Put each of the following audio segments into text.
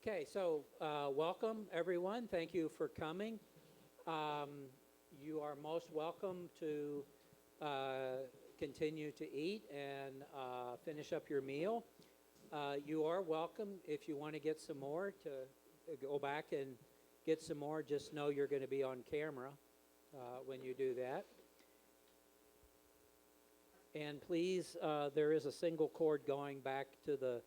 Okay, so welcome everyone. Thank you for coming. You are most welcome to continue to eat and finish up your meal. You are welcome if you want to get some more to go back and get some more. Just know you're going to be on camera when you do that. And please, there is a single cord going back to the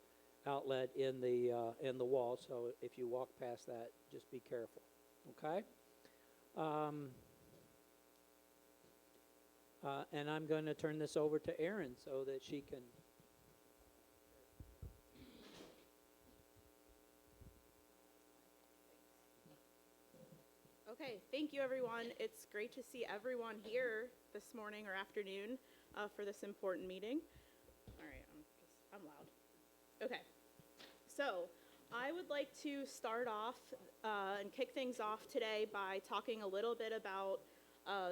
outlet in the wall. So if you walk past that, just be careful. Okay. And I'm going to turn this over to Erin so that she can. Okay, thank you everyone. It's great to see everyone here this morning or afternoon for this important meeting. All right, I'm loud. Okay, so I would like to start off and kick things off today by talking a little bit about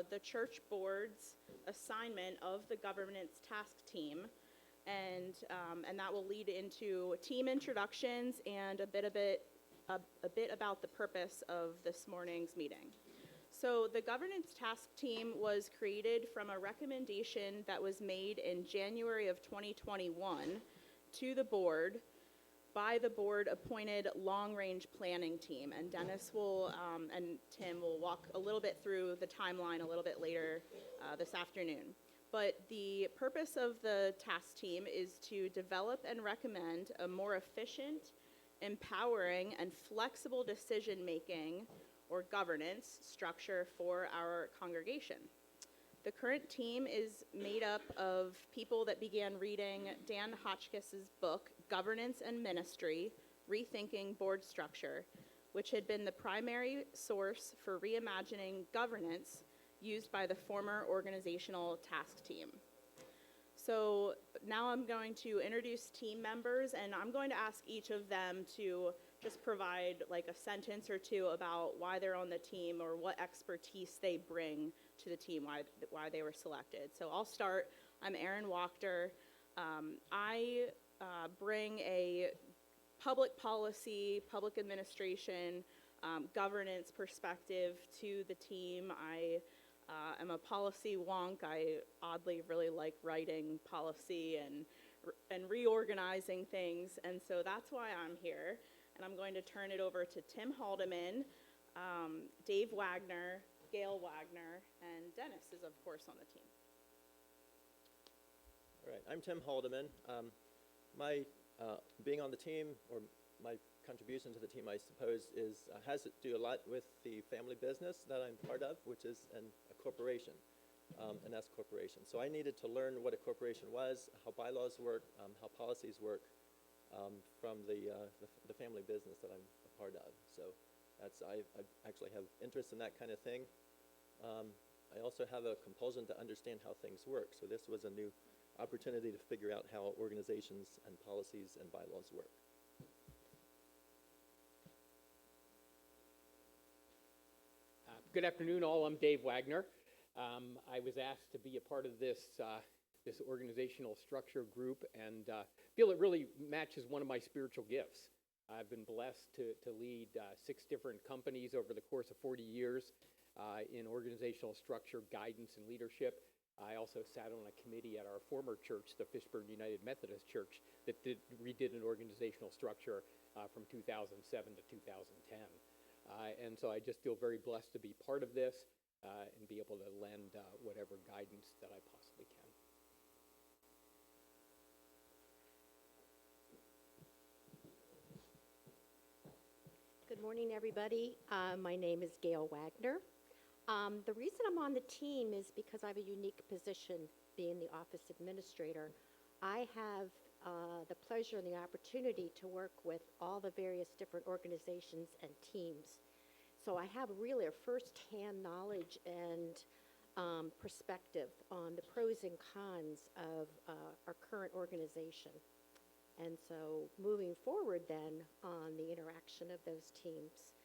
the church board's assignment of the governance task team, and that will lead into team introductions and a bit about the purpose of this morning's meeting. So the governance task team was created from a recommendation that was made in January of 2021 to the board by the board-appointed long-range planning team. And Dennis will and Tim will walk a little bit through the timeline a little bit later this afternoon. But the purpose of the task team is to develop and recommend a more efficient, empowering, and flexible decision-making or governance structure for our congregation. The current team is made up of people that began reading Dan Hotchkiss's book, Governance and Ministry, Rethinking Board Structure, which had been the primary source for reimagining governance used by the former organizational task team. So now I'm going to introduce team members, and I'm going to ask each of them to just provide like a sentence or two about why they're on the team or what expertise they bring to the team, why they were selected. So I'll start. I'm Erin Wachter. I bring a public policy, public administration, governance perspective to the team. I'm a policy wonk. I oddly really like writing policy and reorganizing things, and so that's why I'm here. And I'm going to turn it over to Tim Haldeman, Dave Wagner, Gail Wagner, and Dennis is, of course, on the team. All right, I'm Tim Haldeman. My being on the team, or my contribution to the team, I suppose, has to do a lot with the family business that I'm part of, which is a corporation, an S corporation. So I needed to learn what a corporation was, how bylaws work, how policies work, from the family business that I'm a part of. So I actually have interest in that kind of thing. I also have a compulsion to understand how things work. So this was a new opportunity to figure out how organizations and policies and bylaws work. Good afternoon, all. I'm Dave Wagner. I was asked to be a part of this organizational structure group, and feel it really matches one of my spiritual gifts. I've been blessed to lead 6 different companies over the course of 40 years in organizational structure, guidance, and leadership. I also sat on a committee at our former church, the Fishburne United Methodist Church, that redid an organizational structure from 2007 to 2010. And so I just feel very blessed to be part of this and be able to lend whatever guidance that I possibly can. Good morning, everybody. My name is Gail Wagner. The reason I'm on the team is because I have a unique position being the office administrator. I have the pleasure and the opportunity to work with all the various different organizations and teams. So I have really a first-hand knowledge and perspective on the pros and cons of our current organization. And so moving forward then on the interaction of those teams,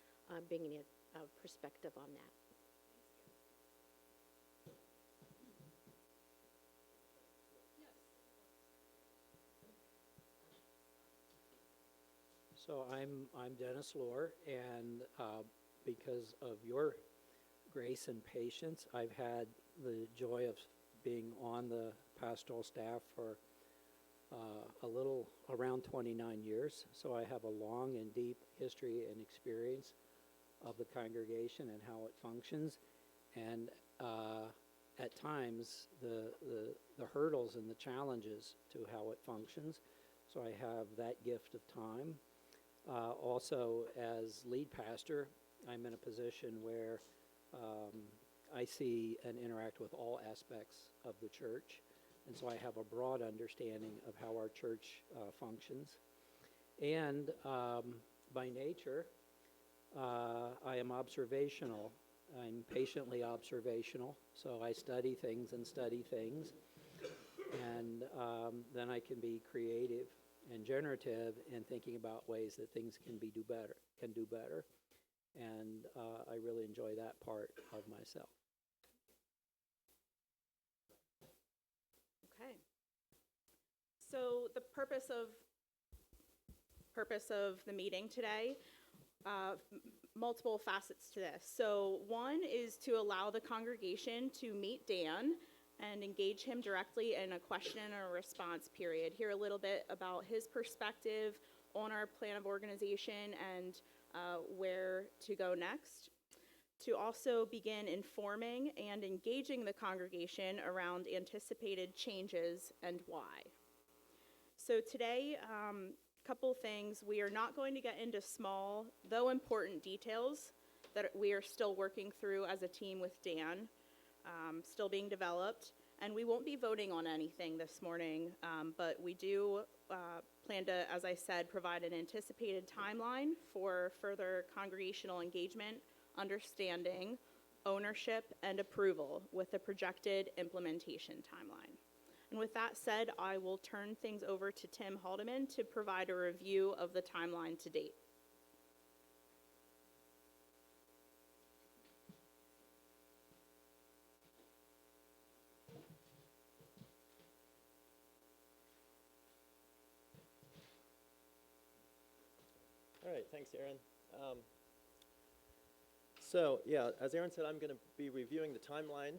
bringing a perspective on that. So I'm Dennis Lohr, and because of your grace and patience, I've had the joy of being on the pastoral staff for a little around 29 years. So I have a long and deep history and experience of the congregation and how it functions. And at times, the hurdles and the challenges to how it functions. So I have that gift of time. Also, as lead pastor, I'm in a position where I see and interact with all aspects of the church. And so I have a broad understanding of how our church functions. And by nature, I am observational. I'm patiently observational. So I study things and study things. And then I can be creative and generative in thinking about ways that things can do better. And I really enjoy that part of myself. Okay. So the purpose of the meeting today, multiple facets to this. So one is to allow the congregation to meet Dan and engage him directly in a question and response period. Hear a little bit about his perspective on our plan of organization and where to go next. To also begin informing and engaging the congregation around anticipated changes and why. So today, a couple things. We are not going to get into small, though important details that we are still working through as a team with Dan, still being developed. And we won't be voting on anything this morning, but we do plan to, as I said, provide an anticipated timeline for further congregational engagement, understanding, ownership, and approval with a projected implementation timeline. And with that said, I will turn things over to Tim Haldeman to provide a review of the timeline to date. All right, thanks, Aaron. So, yeah, as Aaron said, I'm going to be reviewing the timeline,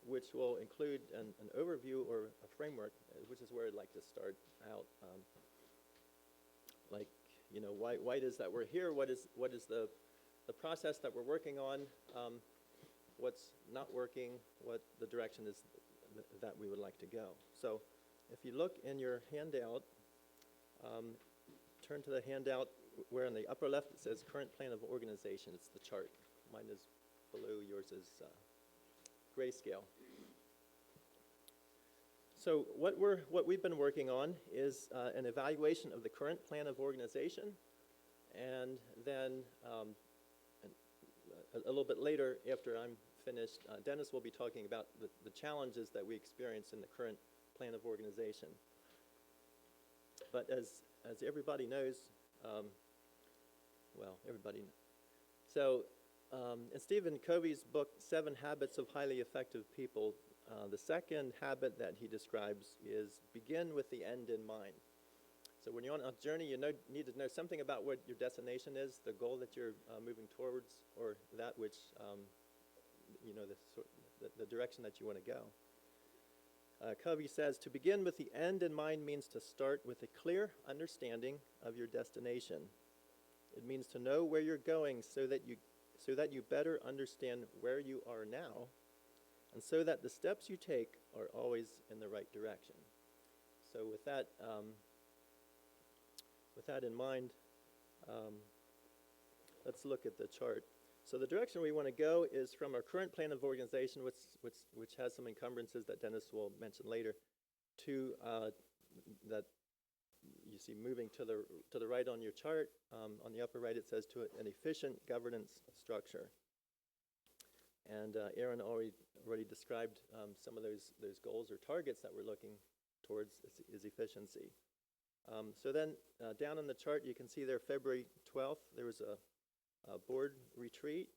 which will include an overview or a framework, which is where I'd like to start out. Like, you know, why it is that we're here? What is the process that we're working on? What's not working? What the direction is that we would like to go? So, if you look in your handout, turn to the handout where in the upper left it says current plan of organization. It's the chart. Mine is blue, yours is grayscale. So what we've been working on is an evaluation of the current plan of organization, and then a little bit later, after I'm finished, Dennis will be talking about the challenges that we experience in the current plan of organization. But as everybody knows, So in Stephen Covey's book, 7 Habits of Highly Effective People, the second habit that he describes is begin with the end in mind. So when you're on a journey, you need to know something about what your destination is, the goal that you're moving towards, or that which, the direction that you want to go. Covey says, to begin with the end in mind means to start with a clear understanding of your destination. It means to know where you're going so that you better understand where you are now, and so that the steps you take are always in the right direction. So with that in mind, let's look at the chart. So the direction we want to go is from our current plan of organization, which has some encumbrances that Dennis will mention later, to that you see moving to the right on your chart. On the upper right, it says to an efficient governance structure. And Aaron already described some of those goals or targets that we're looking towards is efficiency. So then down on the chart, you can see there February 12th, there was a board retreat,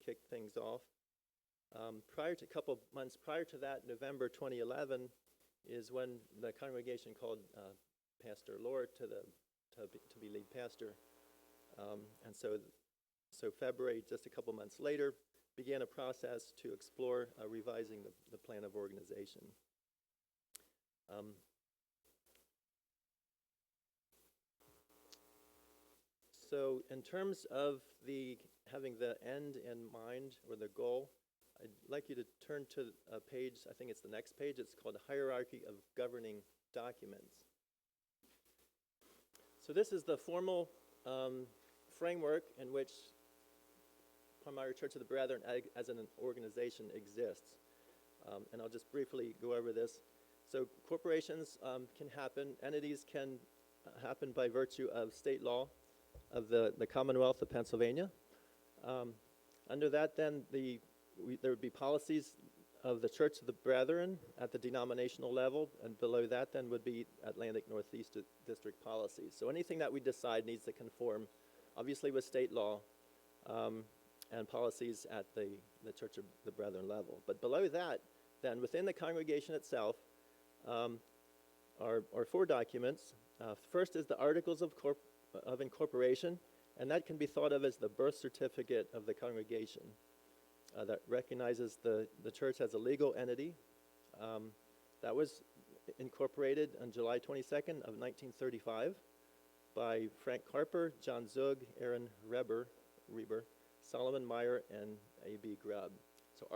kicked things off. A couple months prior to that, November 2011, is when the congregation called Pastor Lohr to to be lead pastor. And so February, just a couple months later, began a process to explore revising the plan of organization. So in terms of having the end in mind, or the goal, I'd like you to turn to a page, I think it's the next page. It's called Hierarchy of Governing Documents. So this is the formal framework in which Palmyra Church of the Brethren as an organization exists. And I'll just briefly go over this. So corporations can happen, entities can happen by virtue of state law of the Commonwealth of Pennsylvania. Under that, then, there would be policies of the Church of the Brethren at the denominational level, and below that, then, would be Atlantic Northeast District policies. So anything that we decide needs to conform, obviously, with state law and policies at the Church of the Brethren level. But below that, then, within the congregation itself, are 4 documents. First is the Articles of Incorporation, and that can be thought of as the birth certificate of the congregation that recognizes the church as a legal entity. That was incorporated on July 22nd of 1935 by Frank Harper, John Zug, Aaron Reber, Solomon Meyer, and A.B. Grubb. So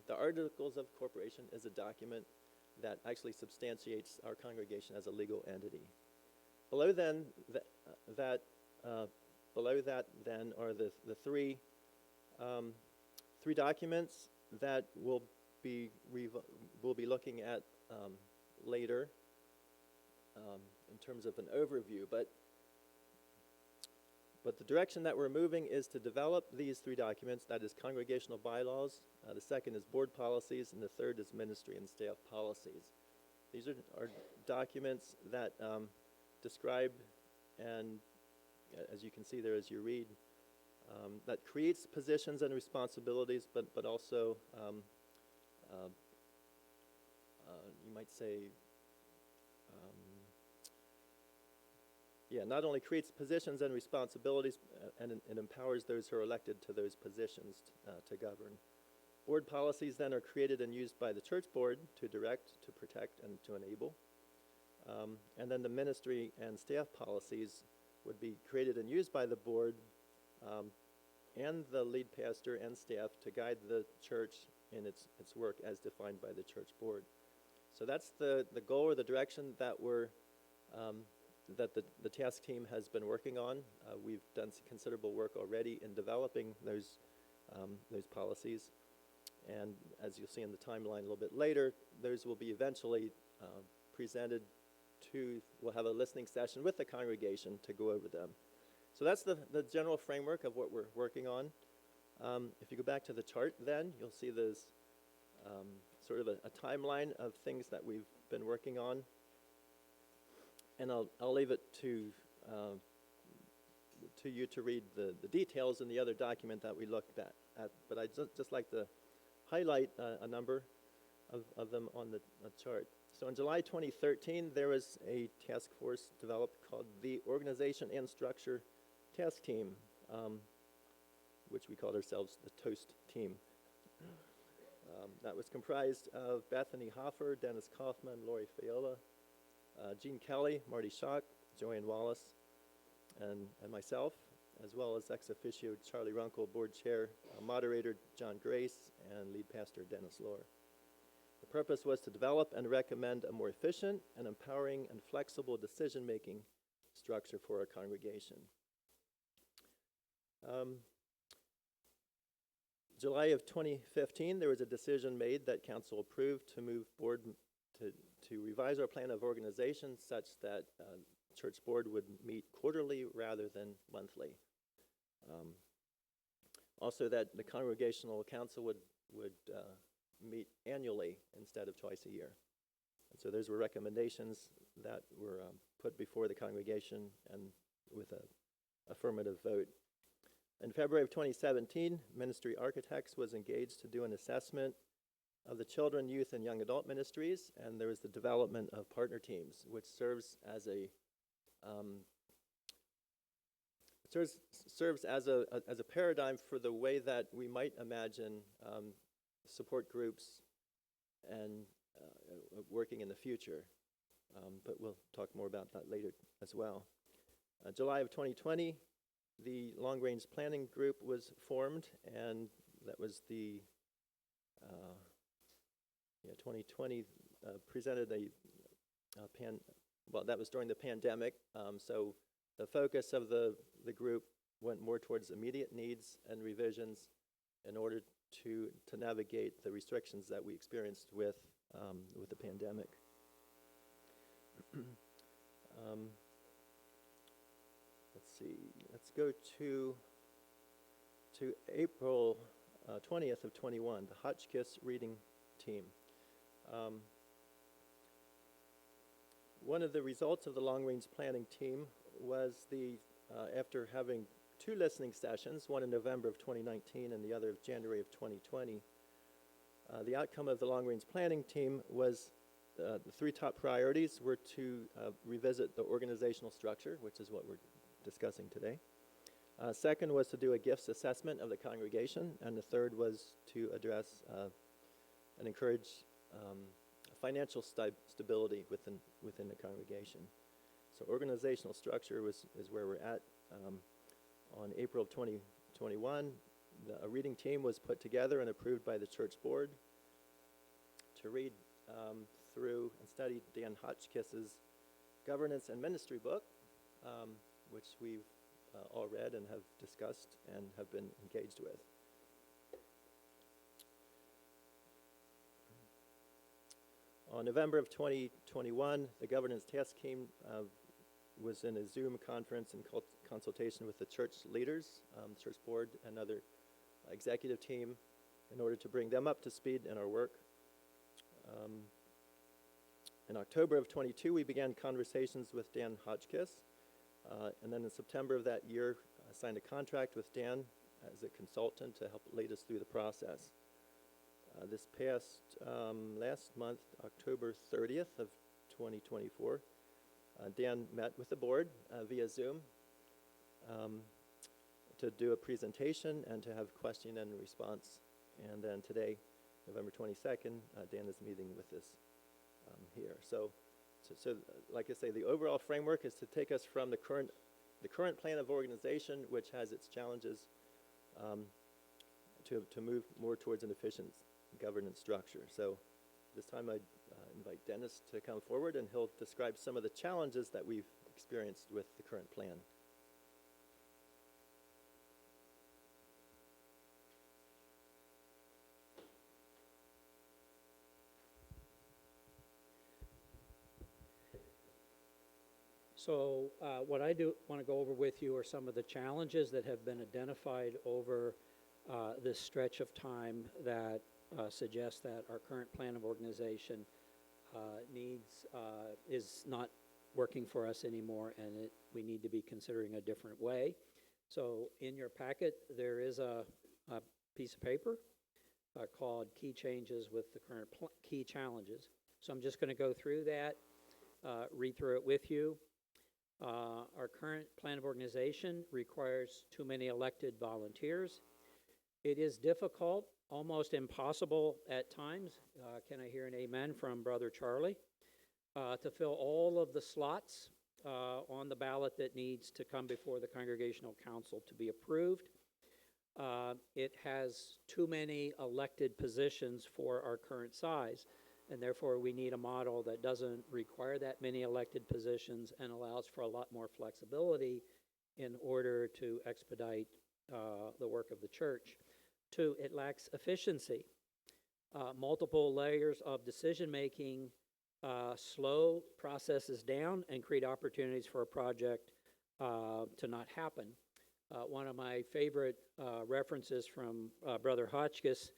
the Articles of Corporation is a document that actually substantiates our congregation as a legal entity. Below that then are the three documents that we'll be looking at later in terms of an overview. But the direction that we're moving is to develop these 3 documents. That is congregational bylaws. The second is board policies, and the third is ministry and staff policies. These are documents that describe, and as you can see there as you read, that creates positions and responsibilities, but also, you might say, not only creates positions and responsibilities, and it empowers those who are elected to those positions to govern. Board policies then are created and used by the church board to direct, to protect, and to enable. And then the ministry and staff policies would be created and used by the board and the lead pastor and staff to guide the church in its work as defined by the church board. So that's the goal or the direction that the task team has been working on. We've done some considerable work already in developing those policies. And as you'll see in the timeline a little bit later, those will be eventually presented we'll have a listening session with the congregation to go over them. So that's the general framework of what we're working on. If you go back to the chart then, you'll see there's sort of a timeline of things that we've been working on. And I'll leave it to you to read the details in the other document that we looked at. But I'd just like to highlight a number of them on the chart. So in July 2013, there was a task force developed called the Organization and Structure Task Team, which we called ourselves the TOAST team. That was comprised of Bethany Hoffer, Dennis Kaufman, Lori Fiola, Gene Kelly, Marty Schock, Joanne Wallace, and myself, as well as ex officio Charlie Runkle, board chair, moderator John Grace, and lead pastor Dennis Lohr. The purpose was to develop and recommend a more efficient and empowering and flexible decision-making structure for our congregation. July of 2015, there was a decision made that council approved to move board to revise our plan of organization such that church board would meet quarterly rather than monthly. Also that the congregational council would meet annually instead of twice a year. And so those were recommendations that were put before the congregation and with an affirmative vote. In February of 2017, Ministry Architects was engaged to do an assessment of the children, youth, and young adult ministries, and there was the development of partner teams, which serves as serves as a paradigm for the way that we might imagine support groups and working in the future. But we'll talk more about that later as well. July of 2020, the Long Range Planning Group was formed, and that was the 2020 presented that was during the pandemic. So the focus of the group went more towards immediate needs and revisions in order to navigate the restrictions that we experienced with the pandemic. Let's see. Let's go to April 20th of 21, the Hotchkiss Reading Team. One of the results of the long-range planning team was after having 2 listening sessions, one in November of 2019 and the other of January of 2020, the outcome of the long-range planning team was the 3 top priorities were to revisit the organizational structure, which is what we're discussing today. Second was to do a gifts assessment of the congregation, and the third was to address and encourage financial stability within the congregation. So organizational structure is where we're at. On April of 2021, a reading team was put together and approved by the church board to read through and study Dan Hotchkiss's governance and ministry book, which we've all read and have discussed and have been engaged with. On November of 2021, the governance task team was in a Zoom conference in consultation with the church leaders, church board, and other executive team in order to bring them up to speed in our work. In October of 22, we began conversations with Dan Hotchkiss, and then in September of that year, I signed a contract with Dan as a consultant to help lead us through the process. This past last month, October 30th of 2024, Dan met with the board via Zoom to do a presentation and to have question and response. And then today, November 22nd, Dan is meeting with us here. So, like I say, the overall framework is to take us from the current plan of organization, which has its challenges, to move more towards an efficient governance structure. So this time I invite Dennis to come forward, and he'll describe some of the challenges that we've experienced with the current plan. So what I do want to go over with you are some of the challenges that have been identified over this stretch of time that suggests that our current plan of organization is not working for us anymore, and we need to be considering a different way. So in your packet, there is a piece of paper called Key Changes with the Current Key Challenges. So I'm just going to go through that, read through it with you. Our current plan of organization requires too many elected volunteers. It is difficult, almost impossible at times, can I hear an amen from Brother Charlie, to fill all of the slots on the ballot that needs to come before the Congregational Council to be approved. It has too many elected positions for our current size, and therefore we need a model that doesn't require that many elected positions and allows for a lot more flexibility in order to expedite the work of the church. 2, it lacks efficiency. Multiple layers of decision-making slow processes down and create opportunities for a project to not happen. One of my favorite references from Brother Hotchkiss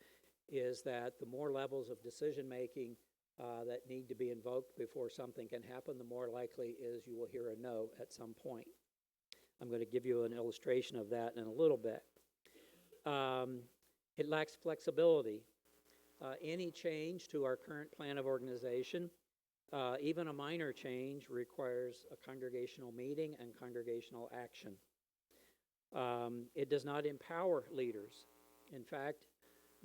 is that the more levels of decision-making that need to be invoked before something can happen, the more likely is you will hear a no at some point. I'm going to give you an illustration of that in a little bit. It lacks flexibility. Any change to our current plan of organization, even a minor change, requires a congregational meeting and congregational action. It does not empower leaders. In fact,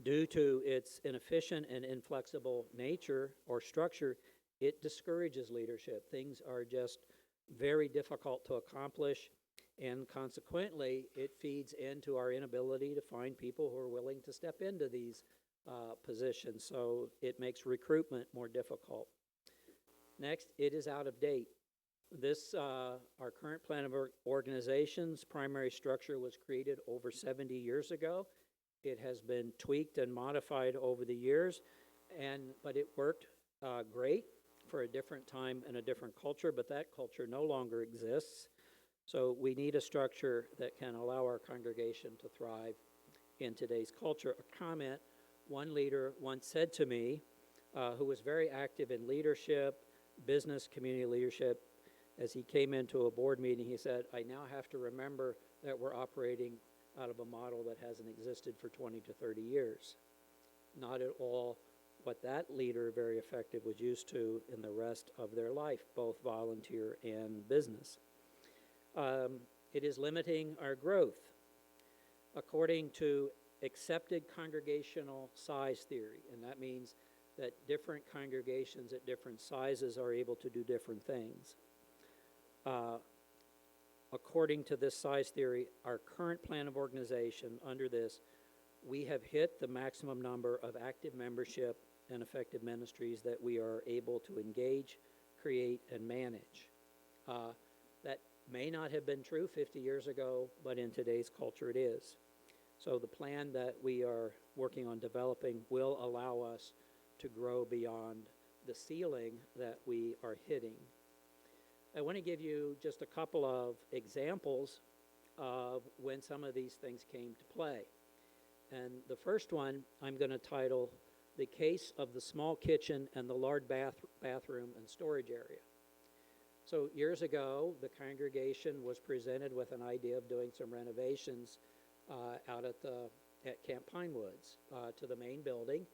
due to its inefficient and inflexible nature or structure, it discourages leadership. Things are just very difficult to accomplish, and consequently, it feeds into our inability to find people who are willing to step into these positions, so it makes recruitment more difficult. Next, it is out of date. This, our current plan of organization's primary structure was created over 70 years ago. It has been tweaked and modified over the years, but it worked great for a different time and a different culture, but that culture no longer exists. So we need a structure that can allow our congregation to thrive in today's culture. A comment one leader once said to me, who was very active in leadership, business, community leadership, as he came into a board meeting, he said, "I now have to remember that we're operating out of a model that hasn't existed for 20 to 30 years. Not at all what that leader, very effective, was used to in the rest of their life, both volunteer and business. It is limiting our growth. According to accepted congregational size theory, and that means that different congregations at different sizes are able to do different things. According to this size theory, our current plan of organization, under this, we have hit the maximum number of active membership and effective ministries that we are able to engage, create, and manage. That may not have been true 50 years ago, but in today's culture it is. So the plan that we are working on developing will allow us to grow beyond the ceiling that we are hitting. I want to give you just a couple of examples of when some of these things came to play. And the first one I'm going to title "The Case of the Small Kitchen and the Large Bathroom and Storage Area." So years ago, the congregation was presented with an idea of doing some renovations out at Camp Pine Woods to the main building,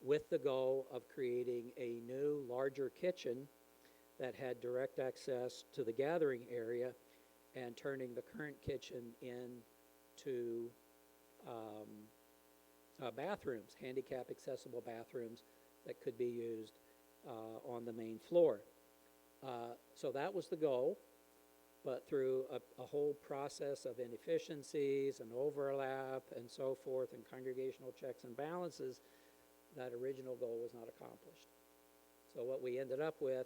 with the goal of creating a new, larger kitchen that had direct access to the gathering area and turning the current kitchen into bathrooms, handicap accessible bathrooms that could be used on the main floor. So that was the goal, but through a whole process of inefficiencies and overlap and so forth and congregational checks and balances, that original goal was not accomplished. So what we ended up with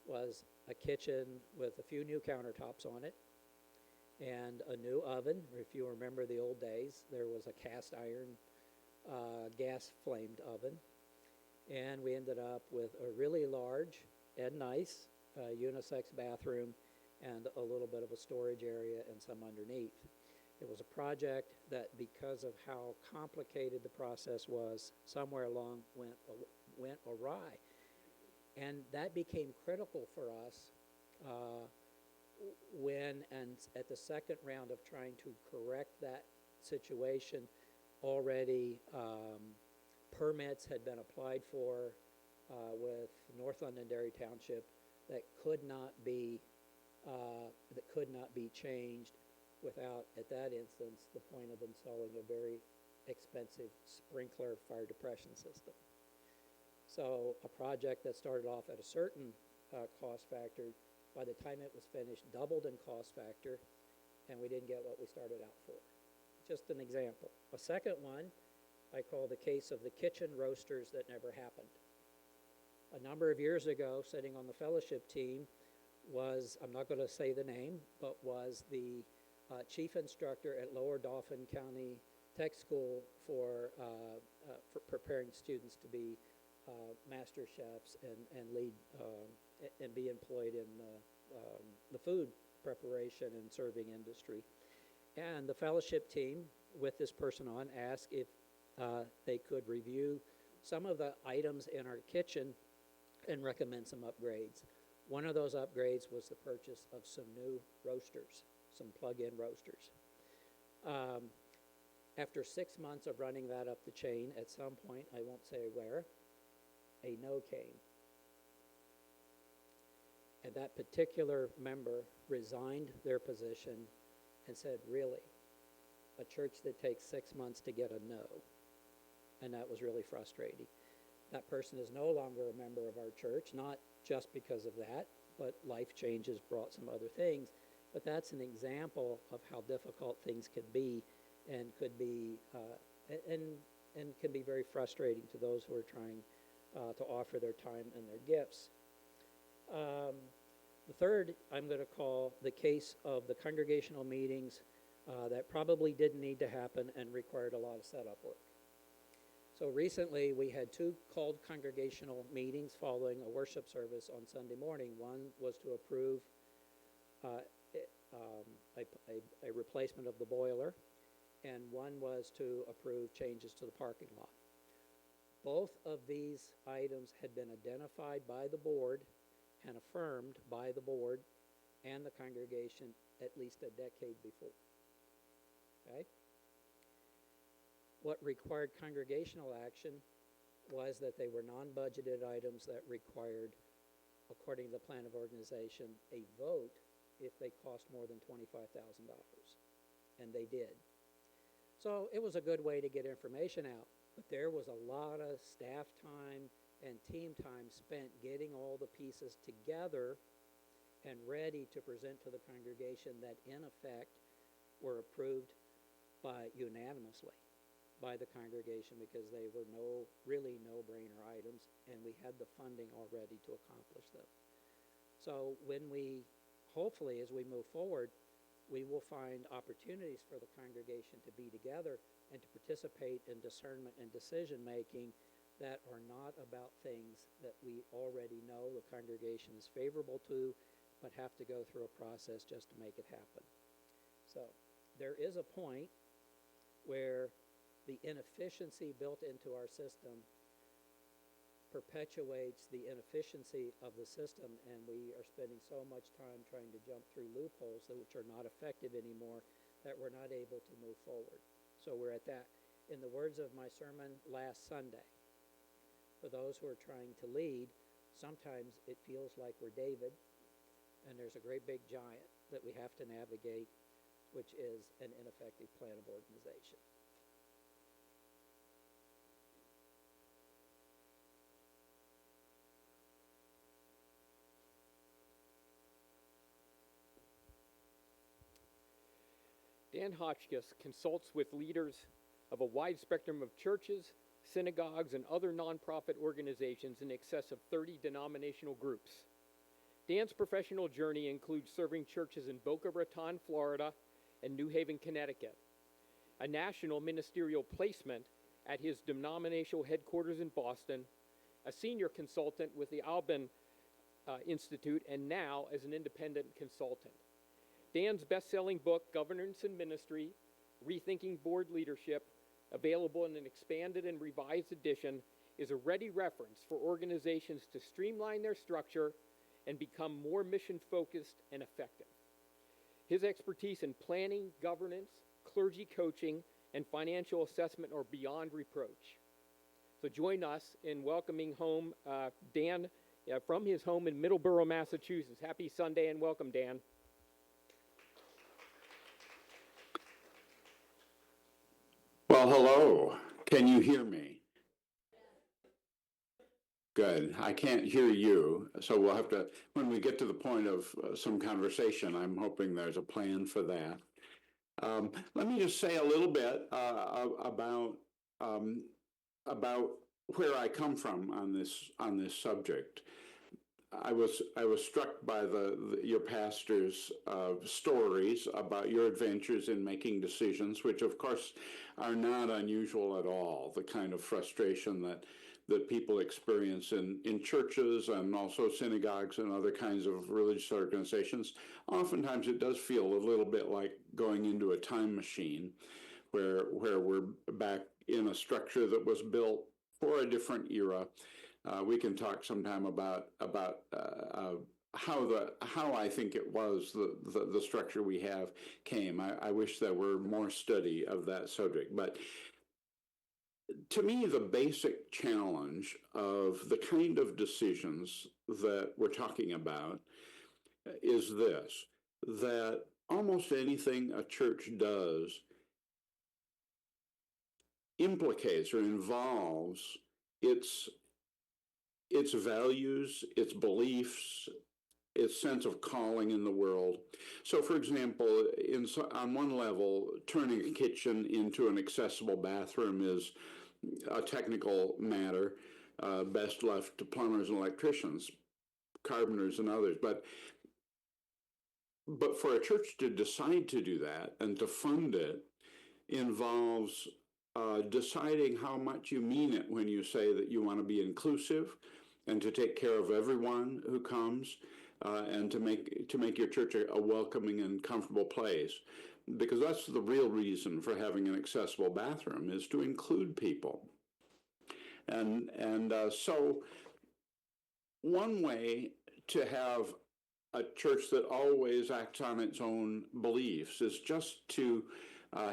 was a kitchen with a few new countertops on it and a new oven. If you remember the old days, there was a cast iron gas flamed oven. And we ended up with a really large and nice unisex bathroom and a little bit of a storage area and some underneath. It was a project that, because of how complicated the process was, somewhere along went awry. And that became critical for us when, and at the second round of trying to correct that situation, already permits had been applied for with North London Dairy Township that could not be changed without, at that instance, the point of installing a very expensive sprinkler fire depression system. So a project that started off at a certain cost factor, by the time it was finished, doubled in cost factor, and we didn't get what we started out for. Just an example. A second one I call the case of the kitchen roasters that never happened. A number of years ago, sitting on the fellowship team was, I'm not going to say the name, but was the chief instructor at Lower Dauphin County Tech School for preparing students to be master chefs and lead and be employed in the food preparation and serving industry. And the fellowship team, with this person on, asked if they could review some of the items in our kitchen and recommend some upgrades. One of those upgrades was the purchase of some new roasters, some plug-in roasters. After 6 months of running that up the chain, at some point, I won't say where, a no came. And that particular member resigned their position and said, "Really, a church that takes 6 months to get a no. And that was really frustrating. That person is no longer a member of our church, not just because of that, but life changes brought some other things. But that's an example of how difficult things can be and could be, and can be very frustrating to those who are trying to offer their time and their gifts. The third, I'm going to call the case of the congregational meetings that probably didn't need to happen and required a lot of setup work. So recently, we had 2 called congregational meetings following a worship service on Sunday morning. One was to approve a replacement of the boiler, and one was to approve changes to the parking lot. Both of these items had been identified by the board and affirmed by the board and the congregation at least a decade before. Okay? What required congregational action was that they were non-budgeted items that required, according to the plan of organization, a vote if they cost more than $25,000. And they did. So it was a good way to get information out. But there was a lot of staff time and team time spent getting all the pieces together and ready to present to the congregation that in effect were approved by unanimously by the congregation because they were really no-brainer items, and we had the funding already to accomplish them. So when we, hopefully as we move forward, we will find opportunities for the congregation to be together and to participate in discernment and decision-making that are not about things that we already know the congregation is favorable to, but have to go through a process just to make it happen. So there is a point where the inefficiency built into our system perpetuates the inefficiency of the system, and we are spending so much time trying to jump through loopholes which are not effective anymore that we're not able to move forward. So we're at that. In the words of my sermon last Sunday, for those who are trying to lead, sometimes it feels like we're David, and there's a great big giant that we have to navigate, which is an ineffective plan of organization. Dan Hotchkiss consults with leaders of a wide spectrum of churches, synagogues, and other nonprofit organizations in excess of 30 denominational groups. Dan's professional journey includes serving churches in Boca Raton, Florida, and New Haven, Connecticut, a national ministerial placement at his denominational headquarters in Boston, a senior consultant with the Alban Institute, and now as an independent consultant. Dan's best-selling book, Governance and Ministry, Rethinking Board Leadership, available in an expanded and revised edition, is a ready reference for organizations to streamline their structure and become more mission-focused and effective. His expertise in planning, governance, clergy coaching, and financial assessment are beyond reproach. So join us in welcoming home Dan from his home in Middleborough, Massachusetts. Happy Sunday and welcome, Dan. Well, hello. Can you hear me? Good. I can't hear you, so we'll have to, when we get to the point of some conversation, I'm hoping there's a plan for that. Let me just say a little bit about where I come from on this subject. I was struck by your pastor's stories about your adventures in making decisions, which of course are not unusual at all. The kind of frustration that people experience in churches and also synagogues and other kinds of religious organizations. Oftentimes it does feel a little bit like going into a time machine, where we're back in a structure that was built for a different era. We can talk sometime about how I think it was the structure we have came. I wish there were more study of that subject. But to me, the basic challenge of the kind of decisions that we're talking about is this, that almost anything a church does implicates or involves its values, its beliefs, its sense of calling in the world. So, for example, on one level, turning a kitchen into an accessible bathroom is a technical matter, best left to plumbers and electricians, carpenters and others. But for a church to decide to do that and to fund it involves deciding how much you mean it when you say that you want to be inclusive and to take care of everyone who comes, and to make your church a welcoming and comfortable place, because that's the real reason for having an accessible bathroom, is to include people. And so one way to have a church that always acts on its own beliefs is just to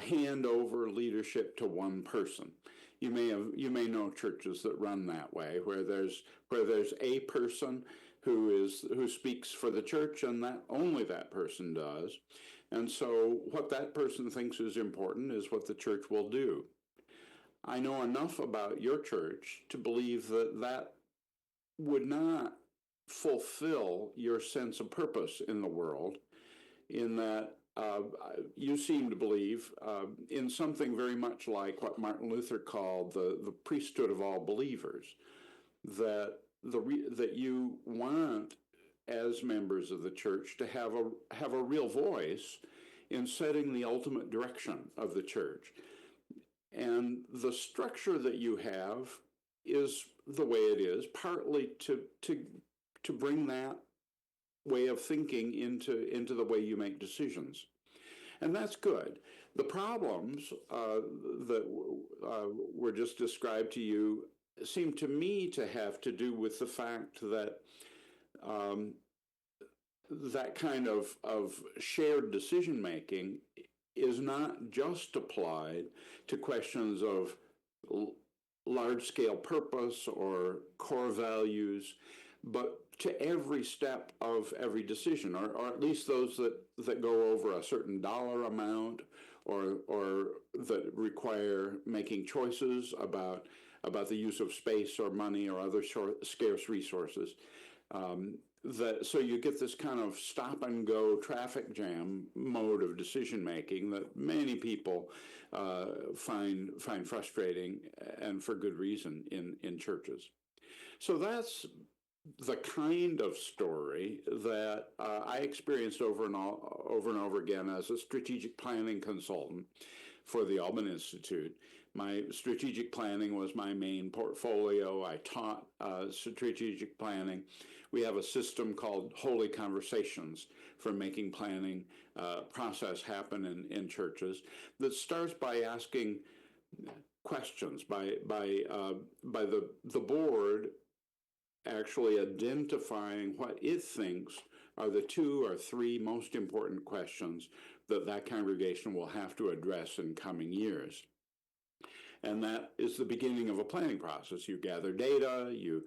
hand over leadership to one person. You may know churches that run that way, where there's a person who speaks for the church, and that only that person does. And so what that person thinks is important is what the church will do. I know enough about your church to believe that would not fulfill your sense of purpose in the world, in that you seem to believe in something very much like what Martin Luther called the priesthood of all believers, that you want, as members of the church, to have a real voice in setting the ultimate direction of the church. And the structure that you have is the way it is, partly to bring that way of thinking into the way you make decisions. And that's good. The problems that were just described to you seem to me to have to do with the fact that that kind of shared decision making is not just applied to questions of large-scale purpose or core values, but to every step of every decision, or at least those that go over a certain dollar amount, or that require making choices about the use of space or money or other scarce resources. So you get this kind of stop and go traffic jam mode of decision making that many people find frustrating, and for good reason, in churches. So that's the kind of story that I experienced over and over again as a strategic planning consultant for the Alban Institute. My strategic planning was my main portfolio. I taught strategic planning. We have a system called Holy Conversations for making planning process happen in churches that starts by asking questions, by the board actually identifying what it thinks are the 2 or 3 most important questions that congregation will have to address in coming years. And that is the beginning of a planning process. You gather data, you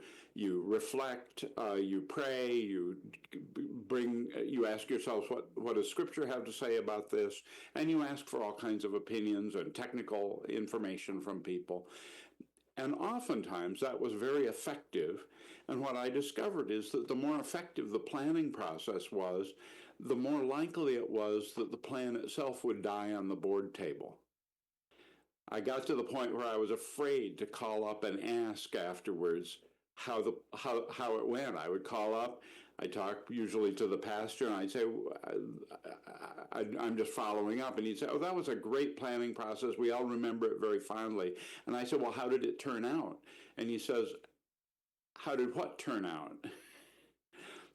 reflect, you pray, you ask yourselves what does Scripture have to say about this, and you ask for all kinds of opinions and technical information from people. And oftentimes that was very effective. And what I discovered is that the more effective the planning process was, the more likely it was that the plan itself would die on the board table. I got to the point where I was afraid to call up and ask afterwards how it went. I would call up, I'd talk usually to the pastor, and I'd say, I'm just following up. And he'd say, oh, that was a great planning process. We all remember it very fondly. And I said, well, how did it turn out? And he says, how did what turn out?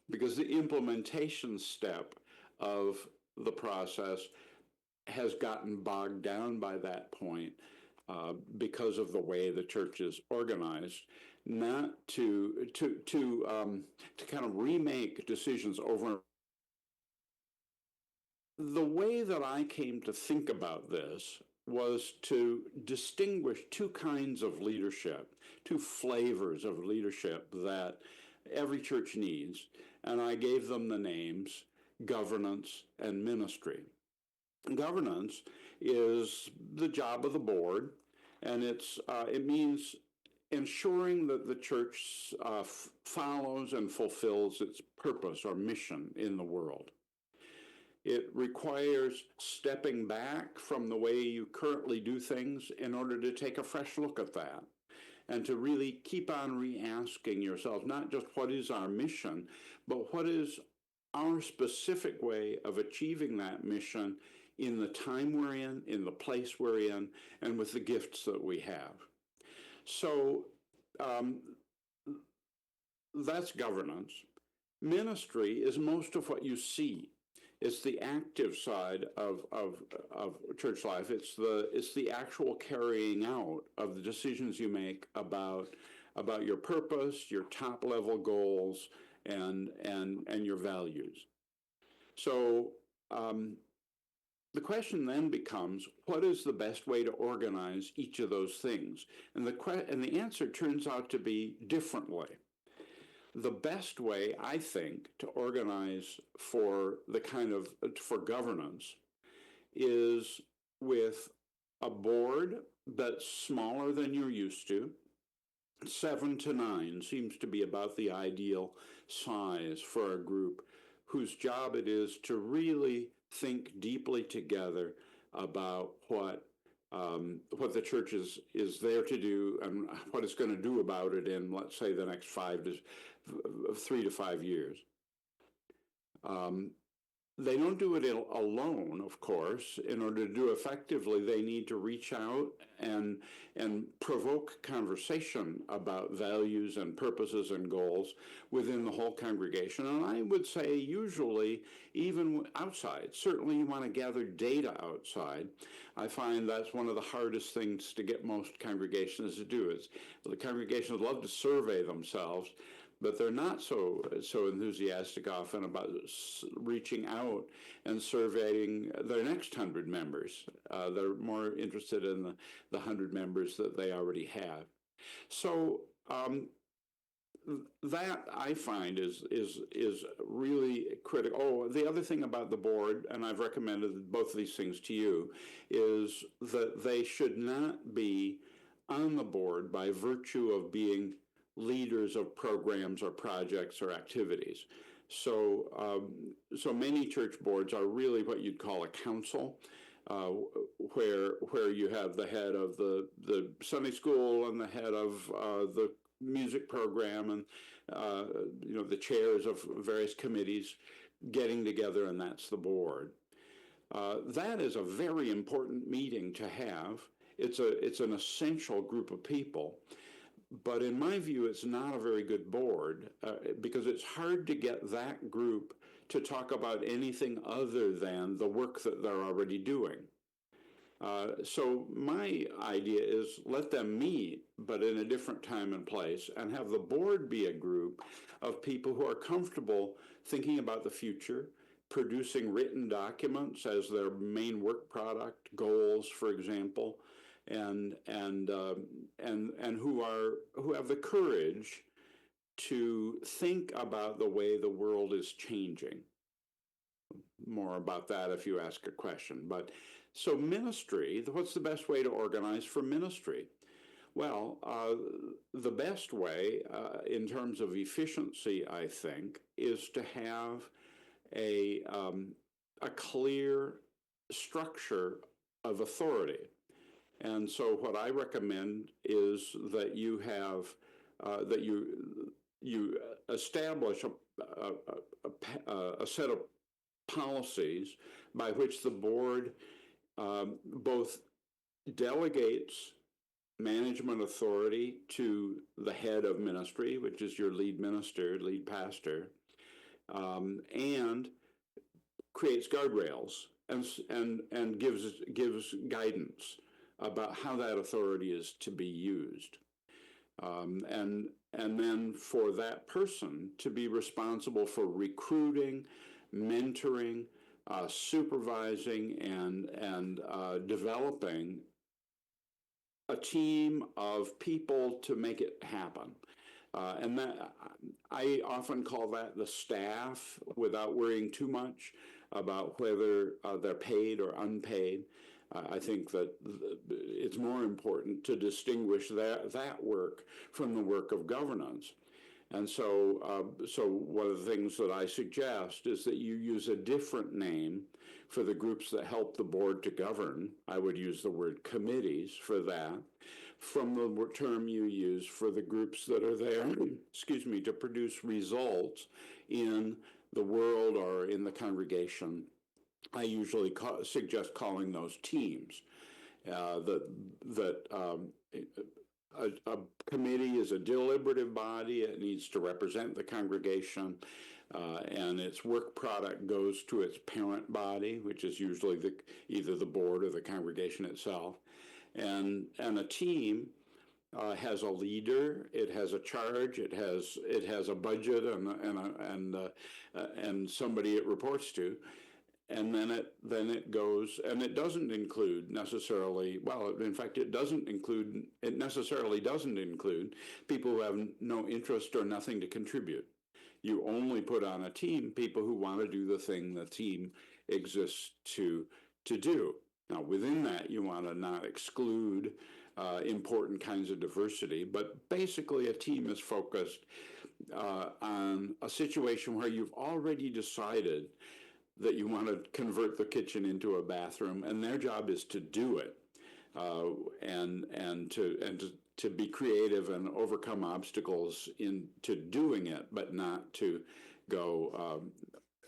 Because the implementation step of the process has gotten bogged down by that point because of the way the church is organized, not to kind of remake decisions over. The way that I came to think about this was to distinguish 2 kinds of leadership, 2 flavors of leadership that every church needs, and I gave them the names governance and ministry. Governance is the job of the board, And it means ensuring that the church follows and fulfills its purpose or mission in the world. It requires stepping back from the way you currently do things in order to take a fresh look at that and to really keep on re-asking yourself, not just what is our mission, but what is our specific way of achieving that mission in the time we're in the place we're in, and with the gifts that we have. So that's governance. Ministry is most of what you see. It's the active side of church life. It's the actual carrying out of the decisions you make about your purpose, your top level goals, and your values. So the question then becomes, what is the best way to organize each of those things? And the answer turns out to be differently. The best way, I think, to organize for governance is with a board that's smaller than you're used to. 7 to 9 seems to be about the ideal size for a group whose job it is to really think deeply together about what the church is there to do and what it's going to do about it in, let's say, the next 3 to 5 years. They don't do it alone, of course. In order to do effectively, they need to reach out and provoke conversation about values and purposes and goals within the whole congregation. And I would say usually even outside. Certainly you want to gather data outside. I find that's one of the hardest things to get most congregations to do. Is the congregations love to survey themselves, but they're not so enthusiastic often about reaching out and surveying their next 100 members. They're more interested in the 100 members that they already have. So that I find is really critical. Oh, the other thing about the board, and I've recommended both of these things to you, is that they should not be on the board by virtue of being leaders of programs or projects or activities. So many church boards are really what you'd call a council, where you have the head of the Sunday school and the head of the music program and the chairs of various committees getting together, and that's the board. That is a very important meeting to have. It's an essential group of people. But in my view, it's not a very good board because it's hard to get that group to talk about anything other than the work that they're already doing. So my idea is let them meet, but in a different time and place, and have the board be a group of people who are comfortable thinking about the future, producing written documents as their main work product, goals, for example, and who have the courage to think about the way the world is changing. More about that if you ask a question. But so ministry, what's the best way to organize for ministry? Well, the best way in terms of efficiency, I think, is to have a clear structure of authority. And so what I recommend is that you have, that you establish a set of policies by which the board both delegates management authority to the head of ministry, which is your lead minister, lead pastor, and creates guardrails and gives guidance about how that authority is to be used. And then for that person to be responsible for recruiting, mentoring, supervising, and developing a team of people to make it happen. And that I often call that the staff, without worrying too much about whether they're paid or unpaid. I think that it's more important to distinguish that work from the work of governance. And so, so one of the things that I suggest is that you use a different name for the groups that help the board to govern. I would use the word committees for that, from the term you use for the groups that are there, excuse me, to produce results in the world or in the congregation. I usually suggest calling those teams. A committee is a deliberative body. It needs to represent the congregation, and its work product goes to its parent body, which is usually either the board or the congregation itself. And a team has a leader. It has a charge. It has a budget and somebody it reports to. And then it goes, and it doesn't include necessarily, well, in fact, it necessarily doesn't include people who have no interest or nothing to contribute. You only put on a team people who want to do the thing the team exists to do. Now, within that, you want to not exclude important kinds of diversity, but basically a team is focused on a situation where you've already decided that you want to convert the kitchen into a bathroom, and their job is to do it, and to be creative and overcome obstacles into doing it, but not to go,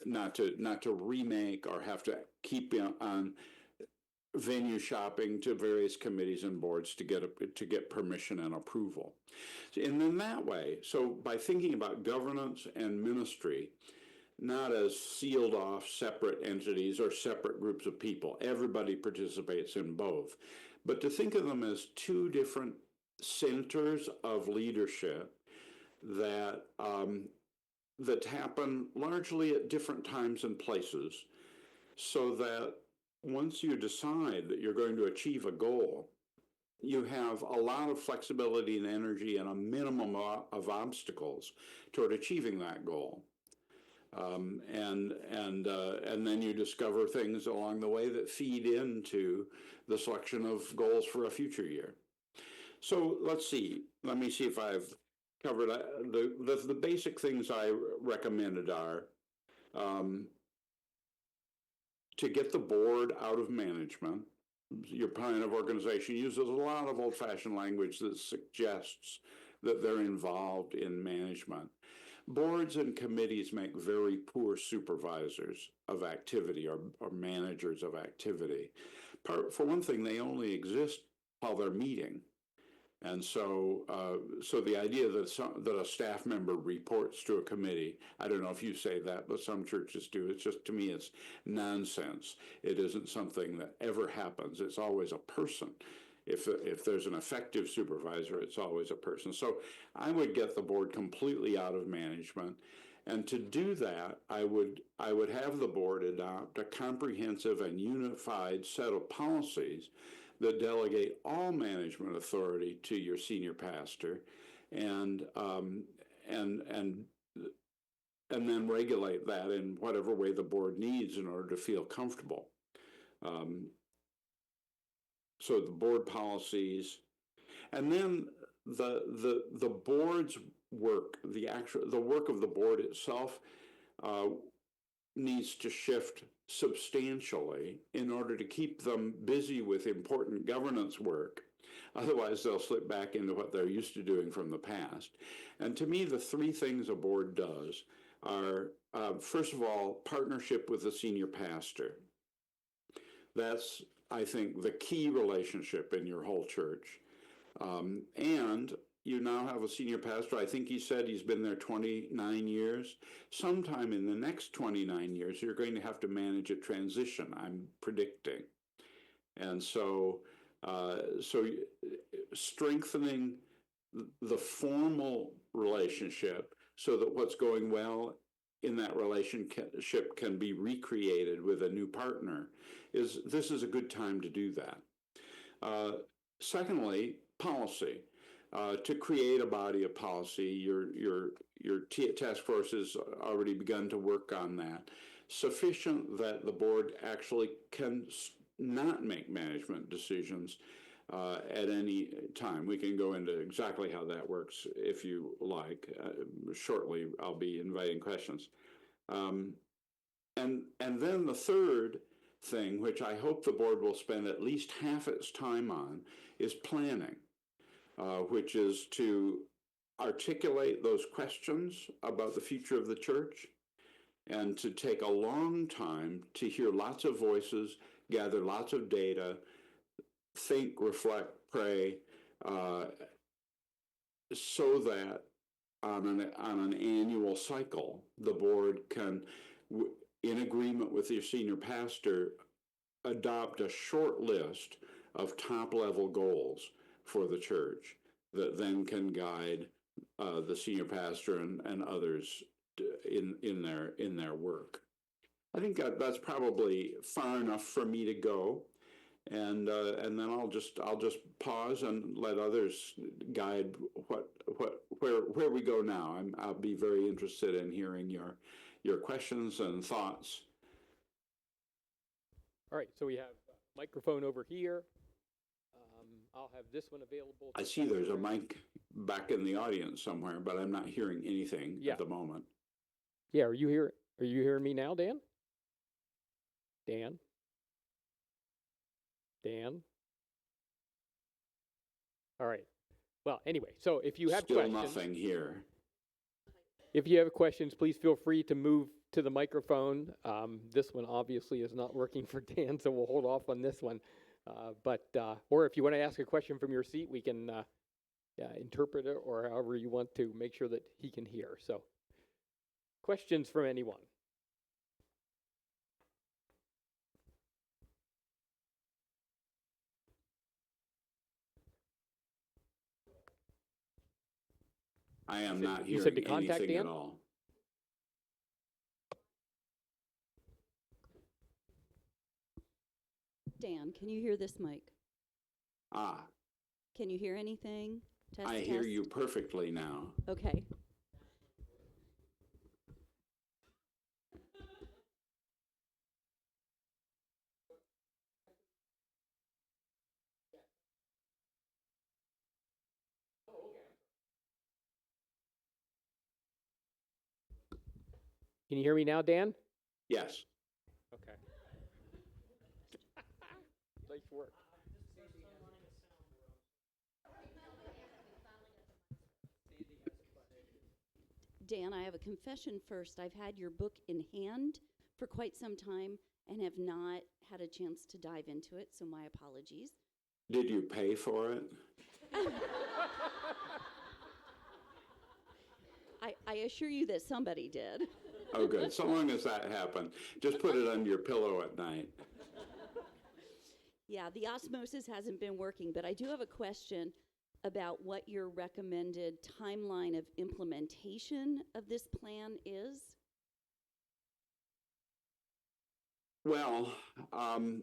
not to remake or have to keep on venue shopping to various committees and boards to get permission and approval. And then that way, so by thinking about governance and ministry, not as sealed off separate entities or separate groups of people. Everybody participates in both. But to think of them as two different centers of leadership that happen largely at different times and places, so that once you decide that you're going to achieve a goal, you have a lot of flexibility and energy and a minimum of obstacles toward achieving that goal. And then you discover things along the way that feed into the selection of goals for a future year. So let's see. Let me see if I've covered the basic things I recommended are to get the board out of management. Your plan of organization uses a lot of old-fashioned language that suggests that they're involved in management. Boards and committees make very poor supervisors of activity or managers of activity. For one thing, they only exist while they're meeting. And so the idea that a staff member reports to a committee, I don't know if you say that, but some churches do. It's just, to me, it's nonsense. It isn't something that ever happens. It's always a person. If there's an effective supervisor, it's always a person. So I would get the board completely out of management. And to do that, I would have the board adopt a comprehensive and unified set of policies that delegate all management authority to your senior pastor, and then regulate that in whatever way the board needs in order to feel comfortable. So the board policies, and then the board's work, the work of the board itself needs to shift substantially in order to keep them busy with important governance work. Otherwise, they'll slip back into what they're used to doing from the past. And to me, the three things a board does are, first of all, partnership with the senior pastor. That's, I think, the key relationship in your whole church. And you now have a senior pastor. I think he said he's been there 29 years. Sometime in the next 29 years, you're going to have to manage a transition, I'm predicting. And so, strengthening the formal relationship so that what's going well in that relationship can be recreated with a new partner this is a good time to do that. Secondly, policy. To create a body of policy, your task force has already begun to work on that. Sufficient that the board actually can not make management decisions at any time. We can go into exactly how that works if you like. Shortly, I'll be inviting questions. And then the third thing, which I hope the board will spend at least half its time on, is planning, which is to articulate those questions about the future of the church and to take a long time to hear lots of voices, gather lots of data, think, reflect, pray, so that on an annual cycle, the board can, in agreement with your senior pastor, adopt a short list of top-level goals for the church that then can guide the senior pastor and others in their work. I think that's probably far enough for me to go, and then I'll just pause and let others guide where we go now. I'll be very interested in hearing your questions and thoughts. All right, so we have a microphone over here. I'll have this one available. I see there's a mic back in the audience somewhere, but I'm not hearing anything at the moment. Yeah, are you hearing me now, Dan? Dan? All right. Well, anyway, so if you have Still questions, nothing here. if you have questions, please feel free to move to the microphone. This one obviously is not working for Dan, so we'll hold off on this one. Or if you want to ask a question from your seat, we can interpret it, or however you want to make sure that he can hear. So, questions from anyone? I am said- not you said hearing to contact anything Dan? at all. Dan, can you hear this mic? Ah, Can you hear anything? Test, I hear test. you perfectly now. Okay. Can you hear me now, Dan? Yes. Okay. Nice work. Dan, I have a confession first. I've had your book in hand for quite some time and have not had a chance to dive into it, so my apologies. Did you pay for it? I assure you that somebody did. Oh, good. So long as that happened, just put it under your pillow at night. Yeah, the osmosis hasn't been working, but I do have a question about what your recommended timeline of implementation of this plan is. Well, I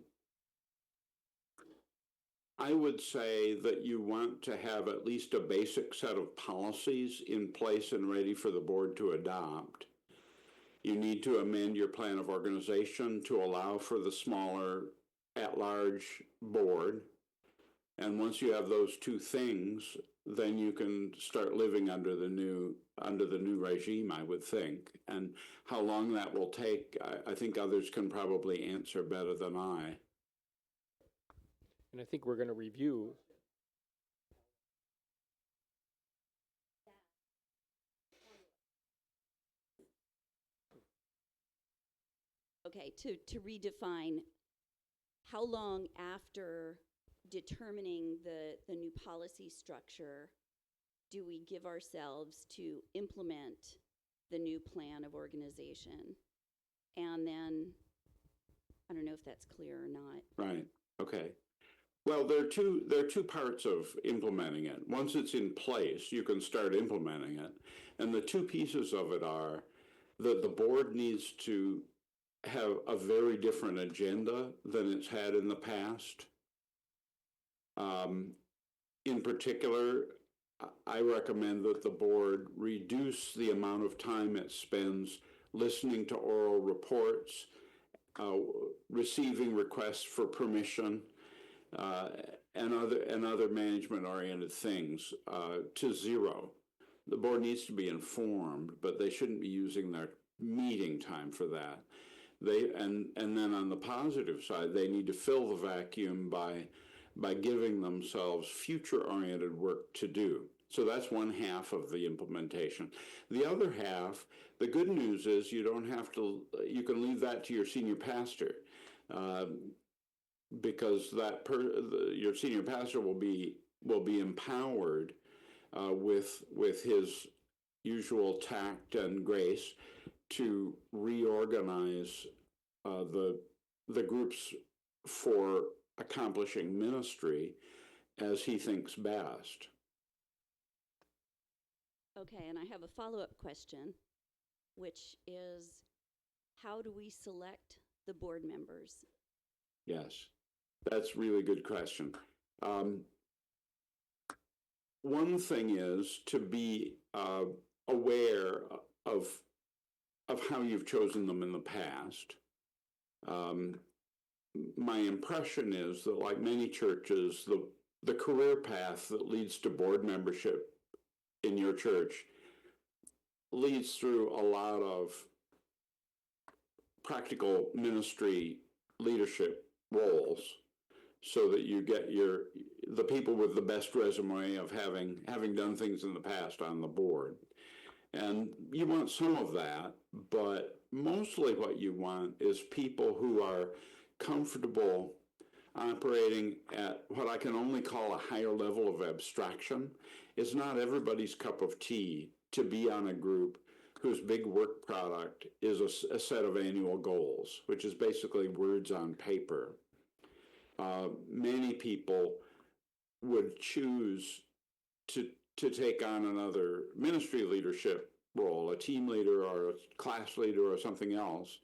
would say that you want to have at least a basic set of policies in place and ready for the board to adopt. You need to amend your plan of organization to allow for the smaller at-large board. And once you have those two things, then you can start living under the new regime, I would think. And how long that will take, I think others can probably answer better than I. And I think we're going to review. Okay, to redefine, how long after determining the new policy structure do we give ourselves to implement the new plan of organization? And then, I don't know if that's clear or not. Right. Okay. Well, there are two parts of implementing it. Once it's in place, you can start implementing it. And the two pieces of it are that the board needs to have a very different agenda than it's had in the past. In particular, I recommend that the board reduce the amount of time it spends listening to oral reports receiving requests for permission, and other management-oriented things to zero. The board needs to be informed, but they shouldn't be using their meeting time for that. And then on the positive side, they need to fill the vacuum by giving themselves future-oriented work to do. So that's one half of the implementation. The other half, the good news is you don't have to, you can leave that to your senior pastor, because your senior pastor will be empowered with his usual tact and grace to reorganize the groups for accomplishing ministry as he thinks best. Okay, and I have a follow-up question, which is, how do we select the board members? Yes, that's a really good question. One thing is to be aware of how you've chosen them in the past. My impression is that, like many churches, the career path that leads to board membership in your church leads through a lot of practical ministry leadership roles, so that you get the people with the best resume of having done things in the past on the board. And you want some of that, but mostly what you want is people who are comfortable operating at what I can only call a higher level of abstraction. It's not everybody's cup of tea to be on a group whose big work product is a set of annual goals, which is basically words on paper. Many people would choose to take on another ministry leadership role, a team leader or a class leader or something else,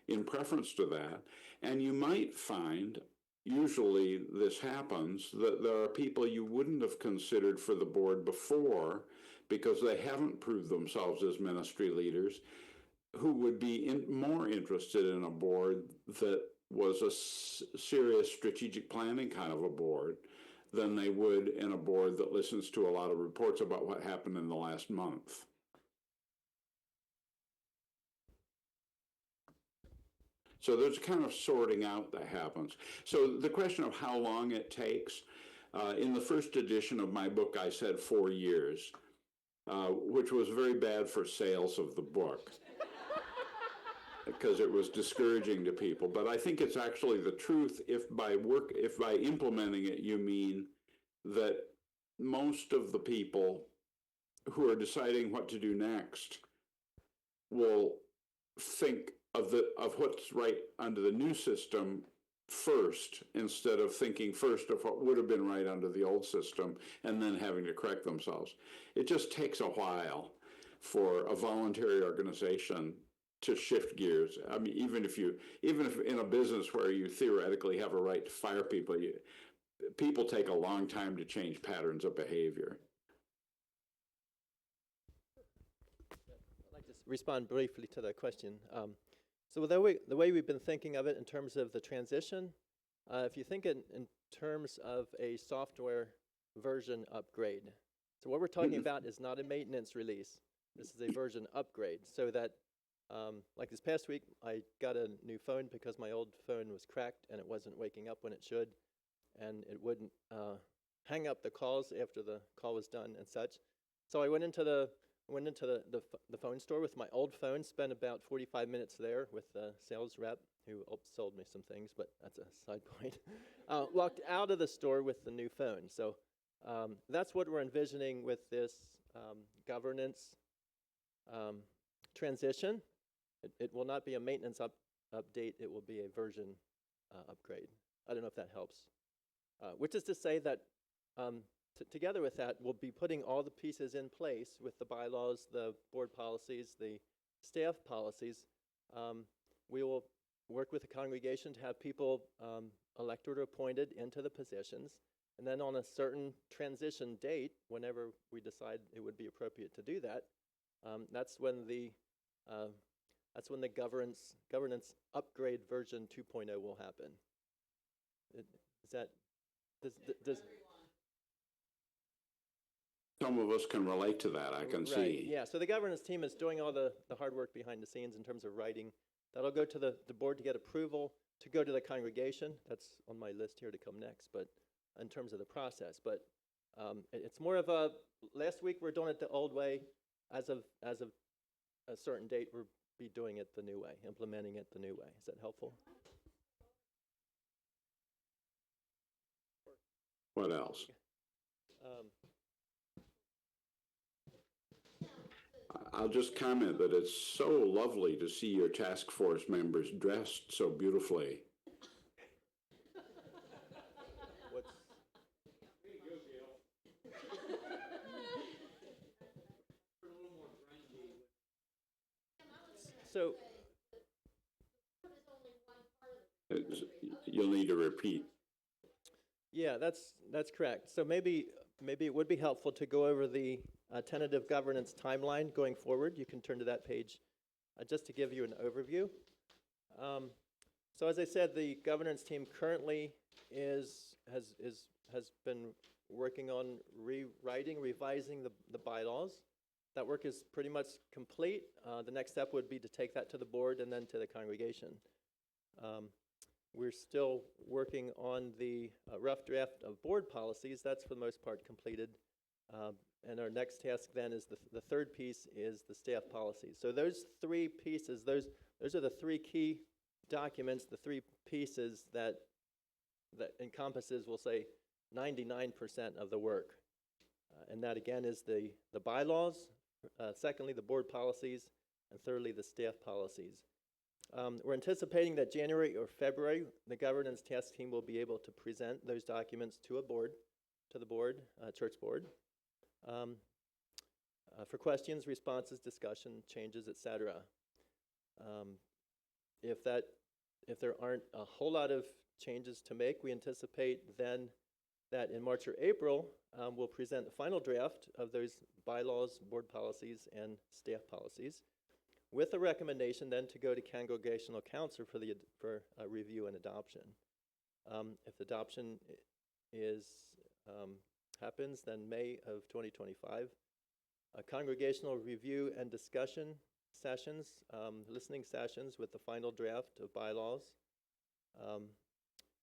in preference to that. And you might find, usually this happens, that there are people you wouldn't have considered for the board before because they haven't proved themselves as ministry leaders, who would be more interested in a board that was a serious strategic planning kind of a board than they would in a board that listens to a lot of reports about what happened in the last month. So there's a kind of sorting out that happens. So the question of how long it takes, in the first edition of my book, I said 4 years, which was very bad for sales of the book because it was discouraging to people. But I think it's actually the truth if by implementing it you mean that most of the people who are deciding what to do next will think of what's right under the new system first, instead of thinking first of what would have been right under the old system and then having to correct themselves. It just takes a while for a voluntary organization to shift gears. I mean, even if in a business where you theoretically have a right to fire people, people take a long time to change patterns of behavior. I'd like to respond briefly to the question. So the way we've been thinking of it in terms of the transition, if you think in terms of a software version upgrade, so what we're talking about is not a maintenance release. This is a version upgrade, so that like this past week, I got a new phone because my old phone was cracked and it wasn't waking up when it should, and it wouldn't hang up the calls after the call was done and such. So I went into the phone store with my old phone, spent about 45 minutes there with the sales rep who sold me some things, but that's a side point. Walked out of the store with the new phone. So that's what we're envisioning with this governance transition. It will not be a maintenance update, it will be a version upgrade. I don't know if that helps. Which is to say that together with that, we'll be putting all the pieces in place with the bylaws, the board policies, the staff policies. We will work with the congregation to have people elected or appointed into the positions. And then on a certain transition date, whenever we decide it would be appropriate to do that, that's when the That's when the governance upgrade version 2.0 will happen. Is that, does? Some of us can relate to that, I can Right, see. yeah, so the governance team is doing all the hard work behind the scenes in terms of writing. That'll go to the board to get approval, to go to the congregation. That's on my list here to come next, but in terms of the process. But it's more of a, last week we're doing it the old way. As of a certain date, we'll be doing it the new way, implementing it the new way. Is that helpful? What else? I'll just comment that it's so lovely to see your task force members dressed so beautifully. What's, so, It's- You'll need to repeat. yeah, that's correct. So maybe it would be helpful to go over the tentative governance timeline going forward. You can turn to that page just to give you an overview. So as I said, the governance team currently has been working on revising the bylaws. That work is pretty much complete. The next step would be to take that to the board and then to the congregation. We're still working on the rough draft of board policies. That's for the most part completed. And our next task then is the third piece is the staff policies. So those three pieces, those are the three key documents, the three pieces that encompasses, we'll say, 99% of the work. And that again is the bylaws, secondly the board policies, and thirdly the staff policies. We're anticipating that January or February, the governance task team will be able to present those documents to the board, church board, for questions, responses, discussion, changes, etc. If there aren't a whole lot of changes to make, we anticipate then that in March or April, we'll present the final draft of those bylaws, board policies, and staff policies, with a recommendation then to go to Congregational Council for review and adoption. If adoption happens, then May of 2025. Congregational review and discussion sessions, listening sessions with the final draft of bylaws,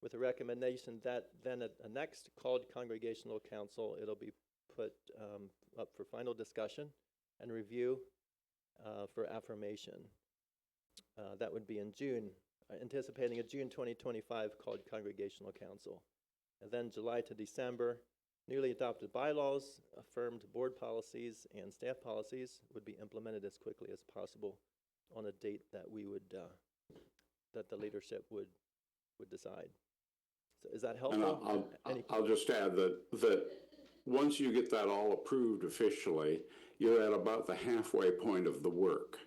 with a recommendation that then at a next called Congregational Council, it'll be put up for final discussion and review for affirmation. That would be in June, anticipating a June 2025 called Congregational Council. And then July to December, newly adopted bylaws, affirmed board policies, and staff policies would be implemented as quickly as possible on a date that we would, that the leadership would decide. So is that And helpful? I'll just add that once you get that all approved officially, you're at about the halfway point of the work.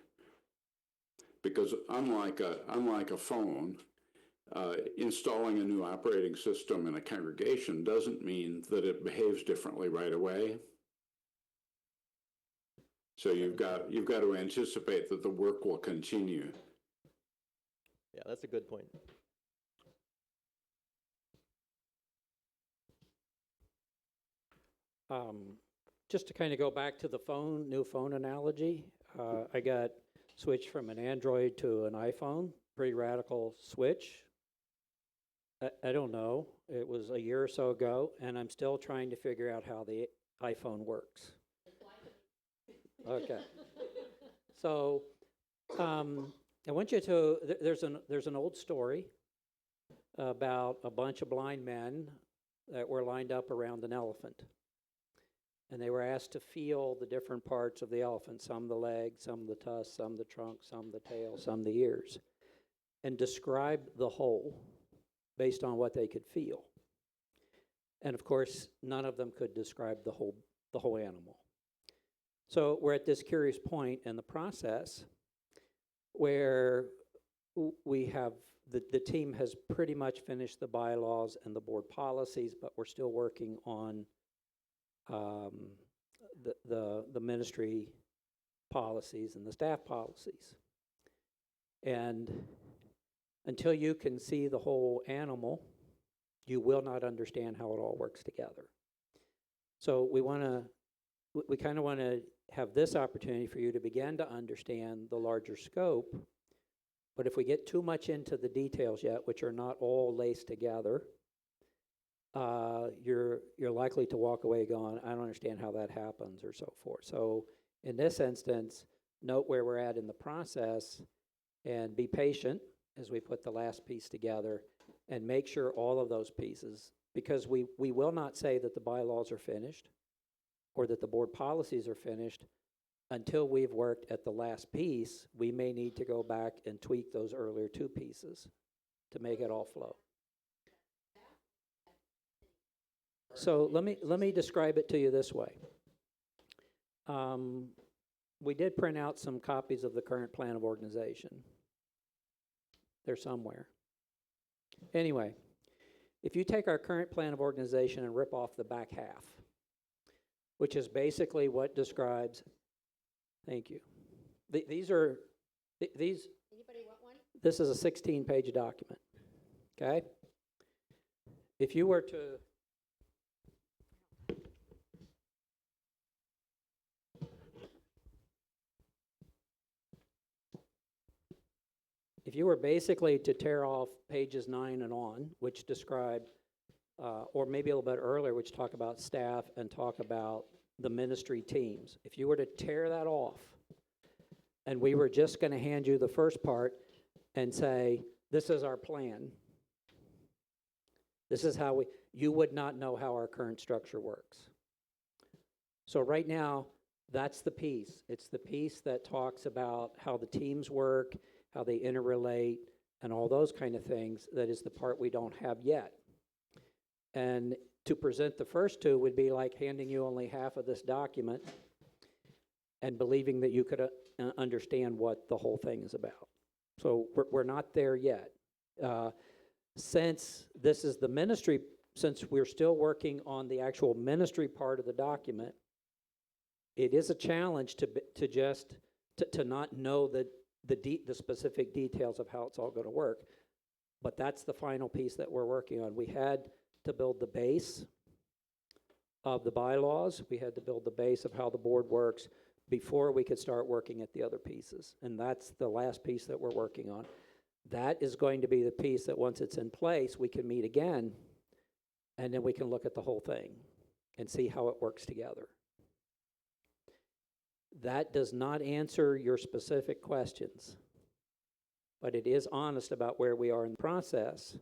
Because unlike a phone, installing a new operating system in a congregation doesn't mean that it behaves differently right away. So you've got to anticipate that the work will continue. Yeah, that's a good point. Just to kind of go back to the new phone analogy, I got switched from an Android to an iPhone, pretty radical switch. I don't know, it was a year or so ago, and I'm still trying to figure out how the iPhone works. Okay. So, I want you to, there's an old story about a bunch of blind men that were lined up around an elephant. And they were asked to feel the different parts of the elephant, some the legs, some the tusks, some the trunk, some the tail, some the ears, and describe the whole based on what they could feel. And of course, none of them could describe the whole animal. So we're at this curious point in the process where we have, the team has pretty much finished the bylaws and the board policies, but we're still working on the ministry policies and the staff policies. And until you can see the whole animal, you will not understand how it all works together. So we kind of want to have this opportunity for you to begin to understand the larger scope. But if we get too much into the details yet, which are not all laced together, you're likely to walk away going, I don't understand how that happens, or so forth. So in this instance, note where we're at in the process and be patient as we put the last piece together, and make sure all of those pieces, because we will not say that the bylaws are finished or that the board policies are finished until we've worked at the last piece. We may need to go back and tweak those earlier two pieces to make it all flow. So let me describe it to you this way. We did print out some copies of the current plan of organization. They're somewhere. Anyway, if you take our current plan of organization and rip off the back half, which is basically what describes, thank you. These are, these, Anybody want one? this is a 16-page document, okay? If you were to, if you were basically to tear off pages 9 and on, which describe, or maybe a little bit earlier, which talk about staff and talk about the ministry teams, if you were to tear that off and we were just going to hand you the first part and say, this is our plan, this is how you would not know how our current structure works. So right now, that's the piece. It's the piece that talks about how the teams work, how they interrelate, and all those kind of things. That is the part we don't have yet. And to present the first two would be like handing you only half of this document and believing that you could understand what the whole thing is about. So we're not there yet. Since this is the ministry, since we're still working on the actual ministry part of the document, it is a challenge to not know the specific details of how it's all going to work. But that's the final piece that we're working on. We had to build the base of the bylaws. We had to build the base of how the board works before we could start working at the other pieces. And that's the last piece that we're working on. That is going to be the piece that once it's in place, we can meet again, and then we can look at the whole thing and see how it works together. That does not answer your specific questions, but it is honest about where we are in the process.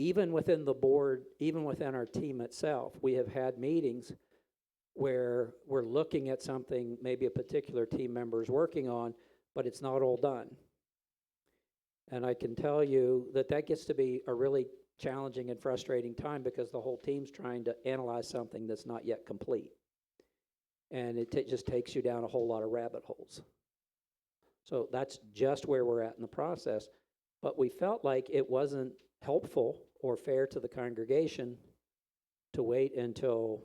Even within the board, even within our team itself, we have had meetings where we're looking at something maybe a particular team member is working on, but it's not all done. And I can tell you that that gets to be a really challenging and frustrating time because the whole team's trying to analyze something that's not yet complete. And it just takes you down a whole lot of rabbit holes. So that's just where we're at in the process. But we felt like it wasn't helpful or fair to the congregation to wait until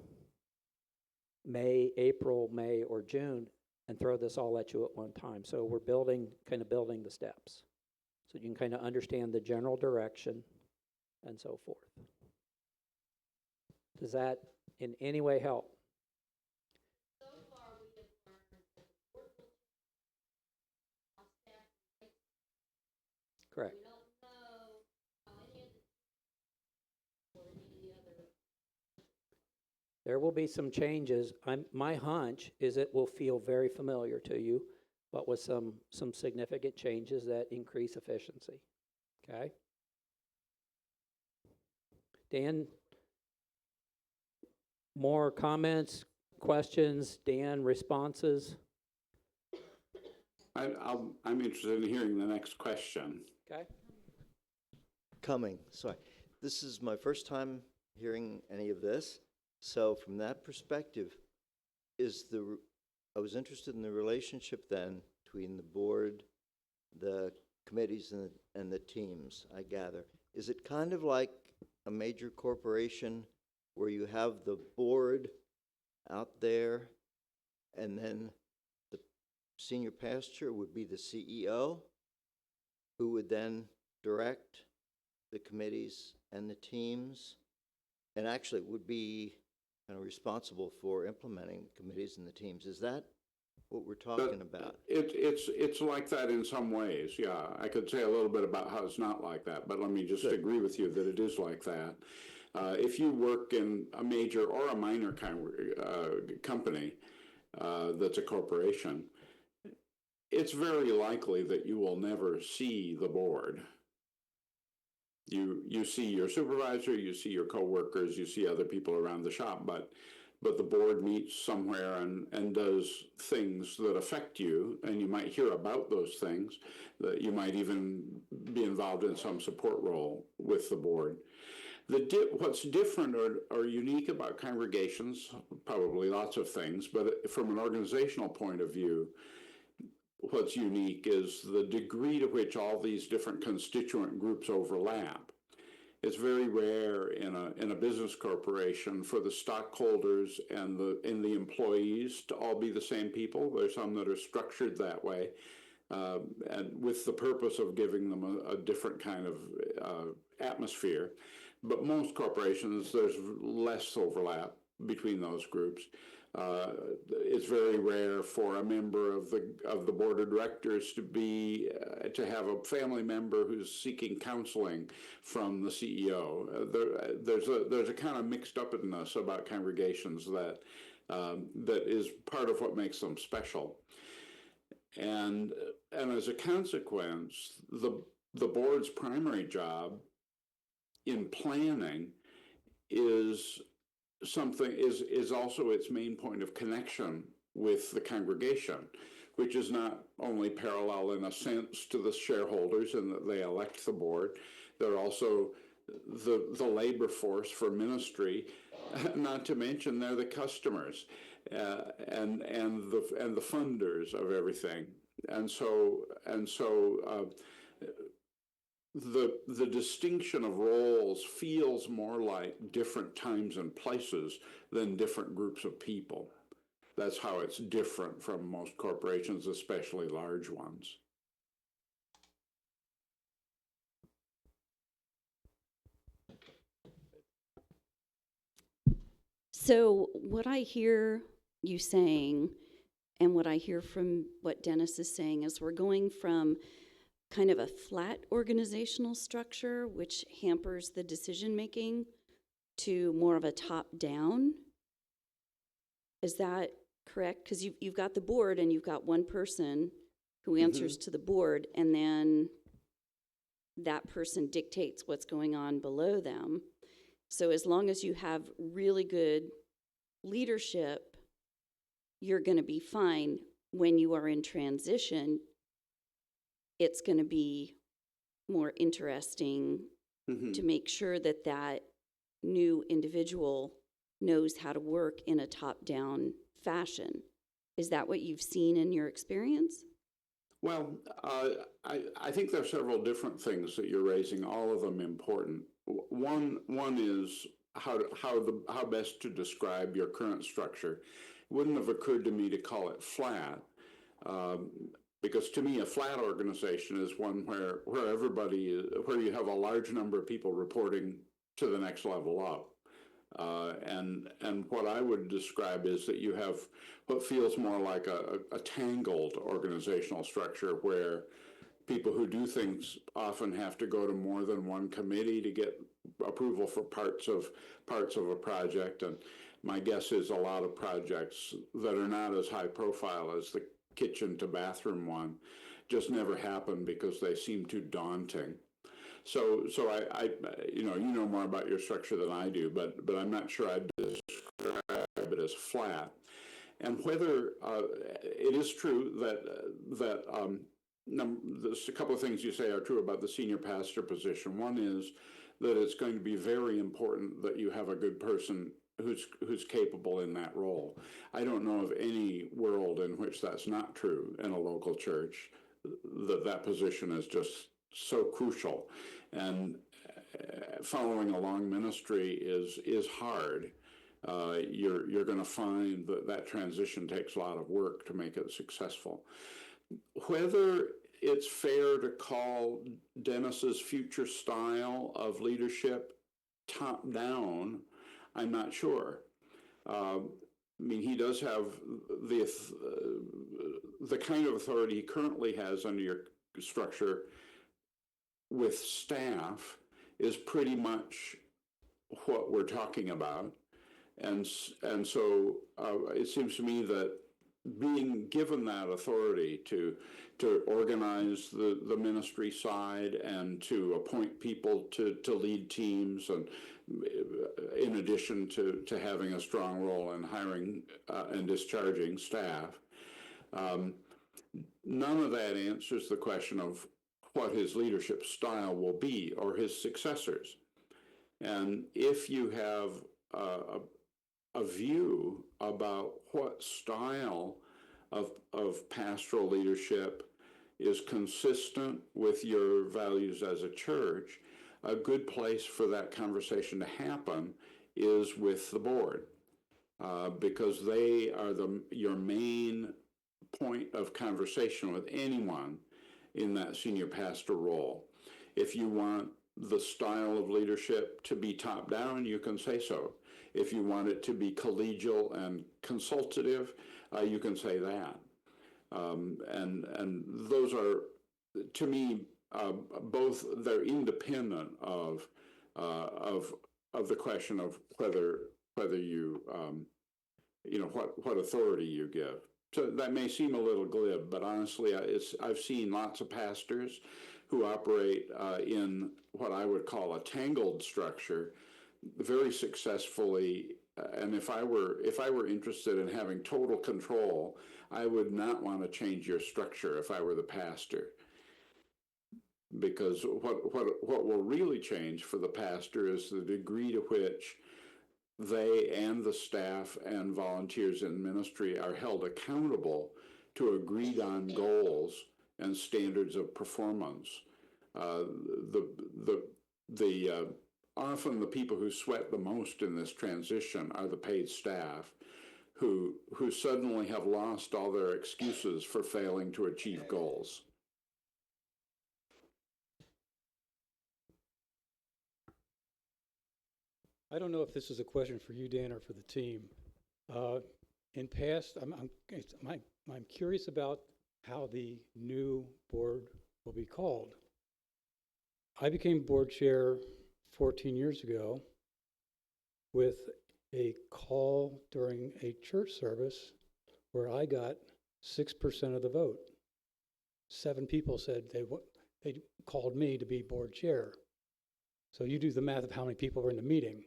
April, May, or June and throw this all at you at one time. So we're building the steps so you can kind of understand the general direction and so forth. Does that in any way help? So far, we have learned that the board will how staff Correct. we don't know how any of the or any of the other. There will be some changes. My hunch is it will feel very familiar to you, but with some significant changes that increase efficiency. Okay? Dan, more comments, questions? Dan, responses? I'm interested in hearing the next question. Okay? Sorry. This is my first time hearing any of this. So from that perspective, I was interested in the relationship then between the board, the committees, and the teams, I gather. Is it kind of like a major corporation where you have the board out there and then the senior pastor would be the CEO, who would then direct the committees and the teams, and actually would be kind of responsible for implementing the committees and the teams. Is that what we're talking about? It's like that in some ways, yeah. I could say a little bit about how it's not like that, but let me just Good. agree with you that it is like that. If you work in a major or a minor kind of company that's a corporation, it's very likely that you will never see the board. You see your supervisor, you see your coworkers, you see other people around the shop, but the board meets somewhere and does things that affect you, and you might hear about those things, that you might even be involved in some support role with the board. What's different or unique about congregations, probably lots of things, but from an organizational point of view, what's unique is the degree to which all these different constituent groups overlap. It's very rare in a business corporation for the stockholders and the employees to all be the same people. There's some that are structured that way, and with the purpose of giving them a different kind of atmosphere. But most corporations, there's less overlap between those groups. It's very rare for a member of the board of directors to have a family member who's seeking counseling from the CEO. There's a kind of mixed upness about congregations that is part of what makes them special. And as a consequence, the board's primary job in planning is also its main point of connection with the congregation, which is not only parallel in a sense to the shareholders in that they elect the board, they're also the labor force for ministry, not to mention they're the customers and the funders of everything. And so the distinction of roles feels more like different times and places than different groups of people. That's how it's different from most corporations, especially large ones. So what I hear you saying and what I hear from what Dennis is saying is we're going from kind of a flat organizational structure, which hampers the decision-making, to more of a top-down. Is that correct? Because you've got the board and you've got one person who answers to the board, and then that person dictates what's going on below them. So as long as you have really good leadership, you're going to be fine. When you are in transition, it's going to be more interesting to make sure that that new individual knows how to work in a top-down fashion. Is that what you've seen in your experience? Well, I think there are several different things that you're raising, all of them important. One is how best to describe your current structure. It wouldn't have occurred to me to call it flat, because to me a flat organization is one where you have a large number of people reporting to the next level up. And what I would describe is that you have what feels more like a tangled organizational structure where people who do things often have to go to more than one committee to get approval for parts of a project. And my guess is a lot of projects that are not as high profile as the kitchen to bathroom one just never happen because they seem too daunting. So I you know more about your structure than I do, but I'm not sure I'd describe it as flat. And whether it is true that there's a couple of things you say are true about the senior pastor position. One is that it's going to be very important that you have a good person who's capable in that role. I don't know of any world in which that's not true in a local church, that position is just so crucial. And following along ministry is hard. you're going to find that that transition takes a lot of work to make it successful. Whether it's fair to call Dennis's future style of leadership top down, I'm not sure. I mean, he does have the kind of authority he currently has under your structure with staff is pretty much what we're talking about. And so it seems to me that being given that authority to organize the ministry side and to appoint people to lead teams, and in addition to having a strong role in hiring and discharging staff, none of that answers the question of what his leadership style will be or his successors. And if you have a view about what style of pastoral leadership is consistent with your values as a church, a good place for that conversation to happen is with the board, because they are your main point of conversation with anyone in that senior pastor role. If you want the style of leadership to be top down, you can say so. If you want it to be collegial and consultative, you can say that. And those are, to me, both they're independent of the question of whether you what authority you give. So that may seem a little glib, but honestly, I've seen lots of pastors who operate in what I would call a tangled structure very successfully. And if I were interested in having total control, I would not want to change your structure if I were the pastor. Because what will really change for the pastor is the degree to which they and the staff and volunteers in ministry are held accountable to agreed on goals and standards of performance. Often the people who sweat the most in this transition are the paid staff who suddenly have lost all their excuses for failing to achieve goals. I don't know if this is a question for you, Dan, or for the team. In past, I'm curious about how the new board will be called. I became board chair 14 years ago with a call during a church service where I got 6% of the vote. 7 people said they called me to be board chair. So you do the math of how many people were in the meeting.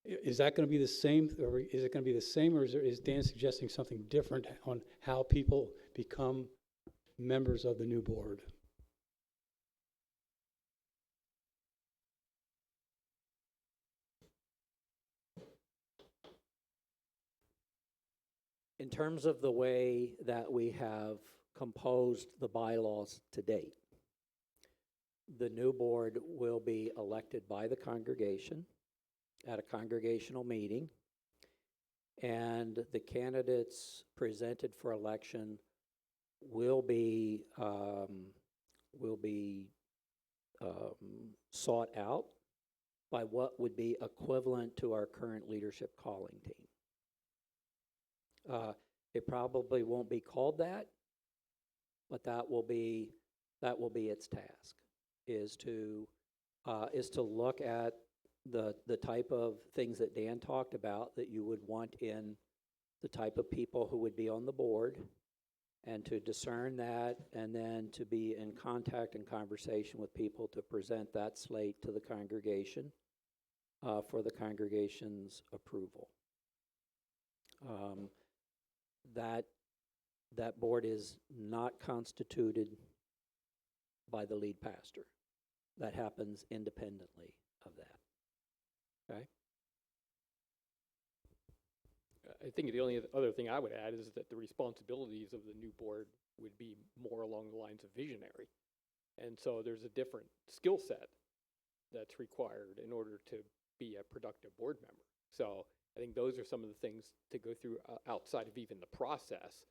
Is that going to be the same, or is it going to be the same, or is Dan suggesting something different on how people become members of the new board? In terms of the way that we have composed the bylaws to date, the new board will be elected by the congregation at a congregational meeting, and the candidates presented for election will be sought out by what would be equivalent to our current leadership calling team. It probably won't be called that, but that will be its task, is to look at the type of things that Dan talked about that you would want in the type of people who would be on the board, and to discern that, and then to be in contact and conversation with people to present that slate to the congregation for the congregation's approval. That board is not constituted by the lead pastor. That happens independently of that. Okay? I think the only other thing I would add is that the responsibilities of the new board would be more along the lines of visionary. And so there's a different skill set that's required in order to be a productive board member. So I think those are some of the things to go through outside of even the process,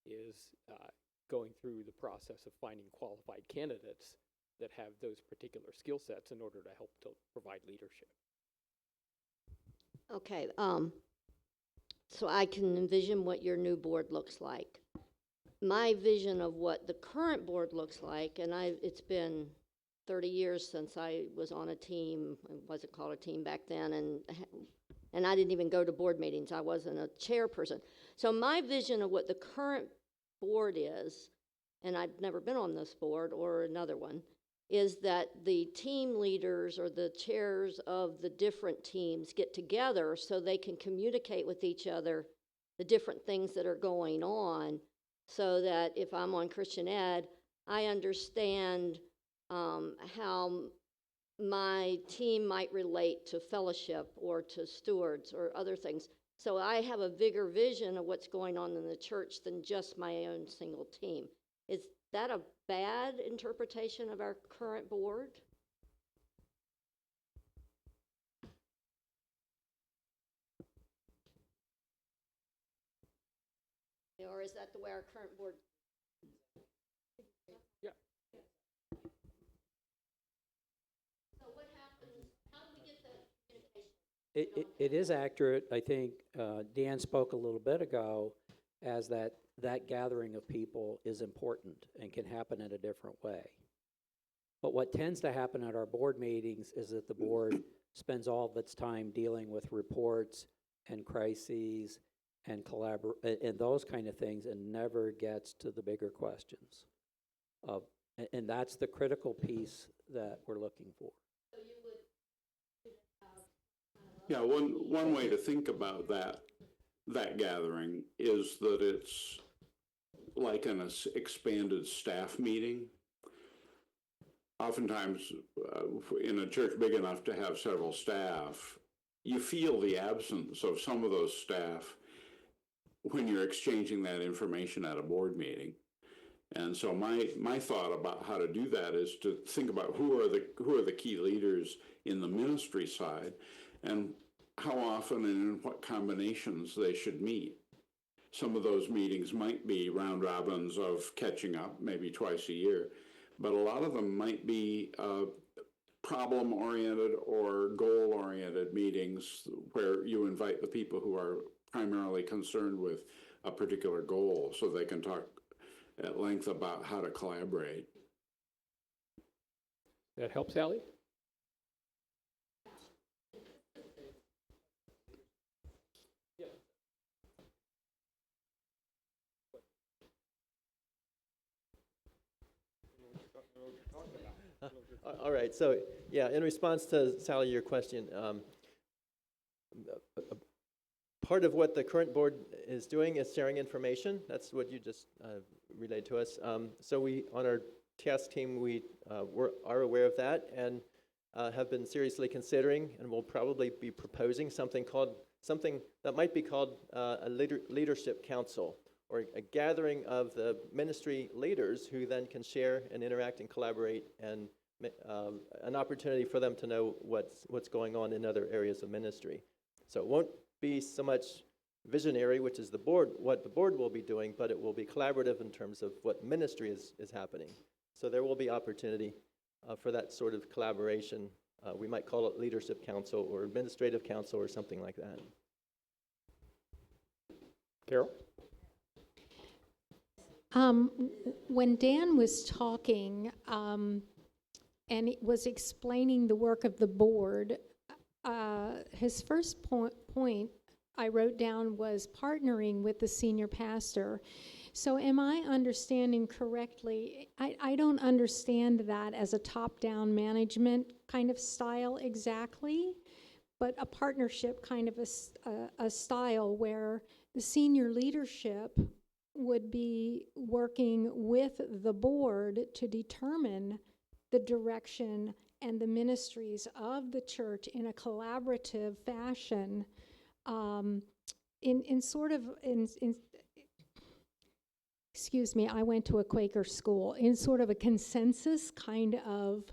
is going through the process of finding qualified candidates that have those particular skill sets in order to help to provide leadership. Okay, so I can envision what your new board looks like. My vision of what the current board looks like, and it's been 30 years since I was on a team. It wasn't called a team back then, and I didn't even go to board meetings. I wasn't a chairperson. So my vision of what the current board is, and I've never been on this board or another one, is that the team leaders or the chairs of the different teams get together so they can communicate with each other the different things that are going on, so that if I'm on Christian Ed, I understand how my team might relate to fellowship or to stewards or other things. So I have a bigger vision of what's going on in the church than just my own single team. Is that a bad interpretation of our current board? Or is that the way our current board? Yeah. So what happens, how do we get the communication? It is accurate. I think Dan spoke a little bit ago as that gathering of people is important and can happen in a different way. But what tends to happen at our board meetings is that the board spends all of its time dealing with reports and crises and and those kind of things, and never gets to the bigger questions. And that's the critical piece that we're looking for. Yeah, one way to think about that gathering is that it's like an expanded staff meeting. Oftentimes, in a church big enough to have several staff, you feel the absence of some of those staff when you're exchanging that information at a board meeting. And so my thought about how to do that is to think about who are the key leaders in the ministry side, and how often and in what combinations they should meet. Some of those meetings might be round robins of catching up, maybe twice a year, but a lot of them might be problem-oriented or goal-oriented meetings where you invite the people who are primarily concerned with a particular goal so they can talk at length about how to collaborate. That help, Sally? All right, so yeah, in response to Sally, your question, part of what the current board is doing is sharing information. That's what you just relayed to us. So we, on our task team, we are aware of that and have been seriously considering, and will probably be proposing something that might be called a leadership council, or a gathering of the ministry leaders who then can share and interact and collaborate, and an opportunity for them to know what's going on in other areas of ministry. So it won't be so much visionary, which is what the board will be doing, but it will be collaborative in terms of what ministry is happening. So there will be opportunity for that sort of collaboration. We might call it leadership council or administrative council or something like that. Carol? When Dan was talking and it was explaining the work of the board, his first point I wrote down was partnering with the senior pastor. So am I understanding correctly? I don't understand that as a top-down management kind of style exactly, but a partnership kind of a style where the senior leadership would be working with the board to determine the direction and the ministries of the church in a collaborative fashion, excuse me, I went to a Quaker school, in sort of a consensus kind of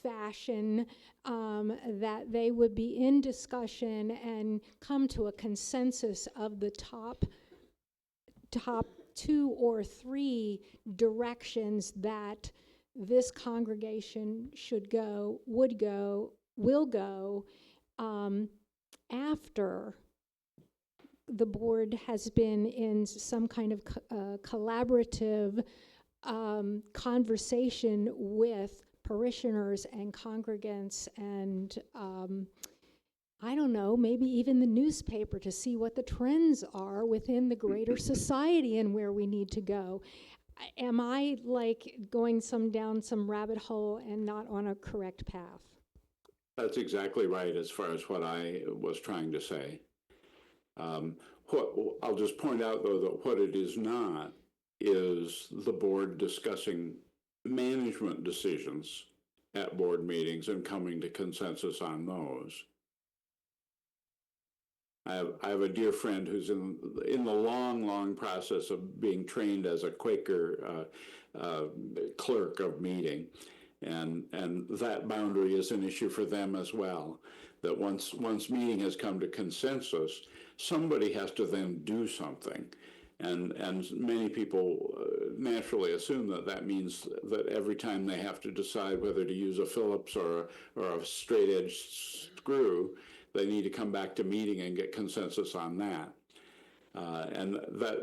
fashion, that they would be in discussion and come to a consensus of the top 2 or 3 directions that this congregation should go, would go, will go, after the board has been in some kind of collaborative conversation with parishioners and congregants and I don't know, maybe even the newspaper to see what the trends are within the greater society and where we need to go. Am I like going down some rabbit hole and not on a correct path? That's exactly right as far as what I was trying to say. I'll just point out, though, that what it is not is the board discussing management decisions at board meetings and coming to consensus on those. I have a dear friend who's in the long process of being trained as a Quaker clerk of meeting, and that boundary is an issue for them as well. That once meeting has come to consensus, somebody has to then do something, and many people naturally assume that means that every time they have to decide whether to use a Phillips or a straight edge screw, they need to come back to meeting and get consensus on that. And that,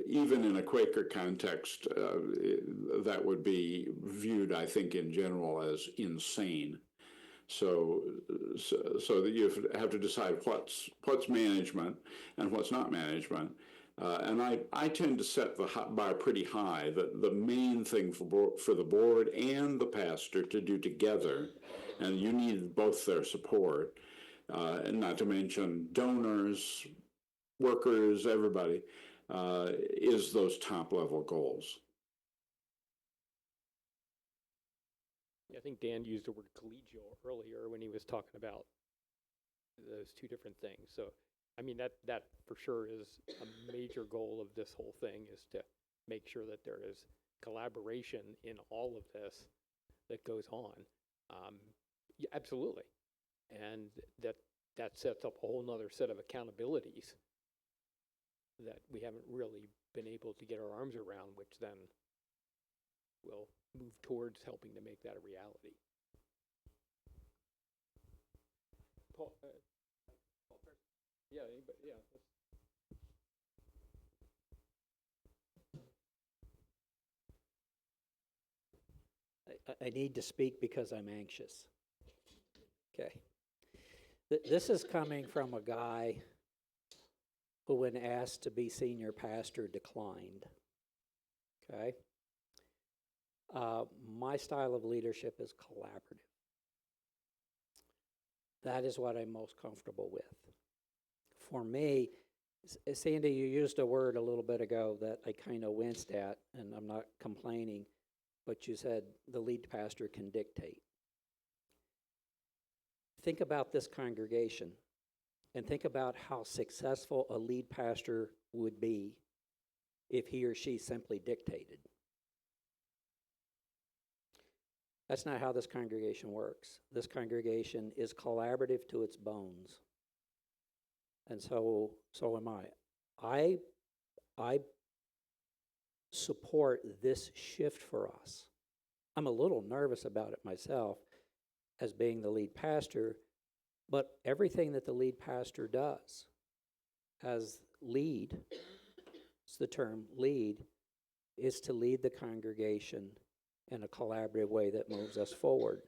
even in a Quaker context, that would be viewed, I think, in general as insane. So that you have to decide what's management and what's not management. And I tend to set the bar pretty high. That the main thing for the board and the pastor to do together, and you need both their support, and not to mention donors, workers, everybody, is those top level goals. I think Dan used the word collegial earlier when he was talking about those 2 different things. So, I mean, that for sure is a major goal of this whole thing, is to make sure that there is collaboration in all of this that goes on. Yeah, absolutely. And that sets up a whole nother set of accountabilities that we haven't really been able to get our arms around, which then will move towards helping to make that a reality. Paul, yeah, anybody, yeah. I need to speak because I'm anxious. Okay. This is coming from a guy who, when asked to be senior pastor, declined. Okay. My style of leadership is collaborative. That is what I'm most comfortable with. For me, Sandy, you used a word a little bit ago that I kind of winced at, and I'm not complaining, but you said the lead pastor can dictate. Think about this congregation and think about how successful a lead pastor would be if he or she simply dictated. That's not how this congregation works. This congregation is collaborative to its bones. And so am I. I support this shift for us. I'm a little nervous about it myself as being the lead pastor, but everything that the lead pastor does as lead, it's the term lead, is to lead the congregation in a collaborative way that moves us forward.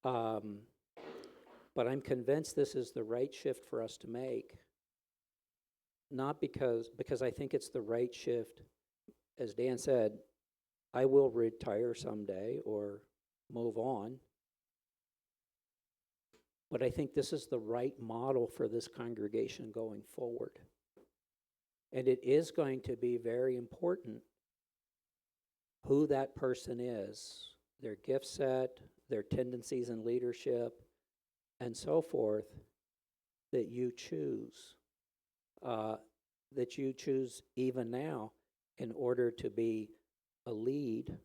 But I'm convinced this is the right shift for us to make. Not because I think it's the right shift. As Dan said, I will retire someday or move on. But I think this is the right model for this congregation going forward. And it is going to be very important who that person is, their gift set, their tendencies in leadership, and so forth, that you choose. That you choose even now in order to be a lead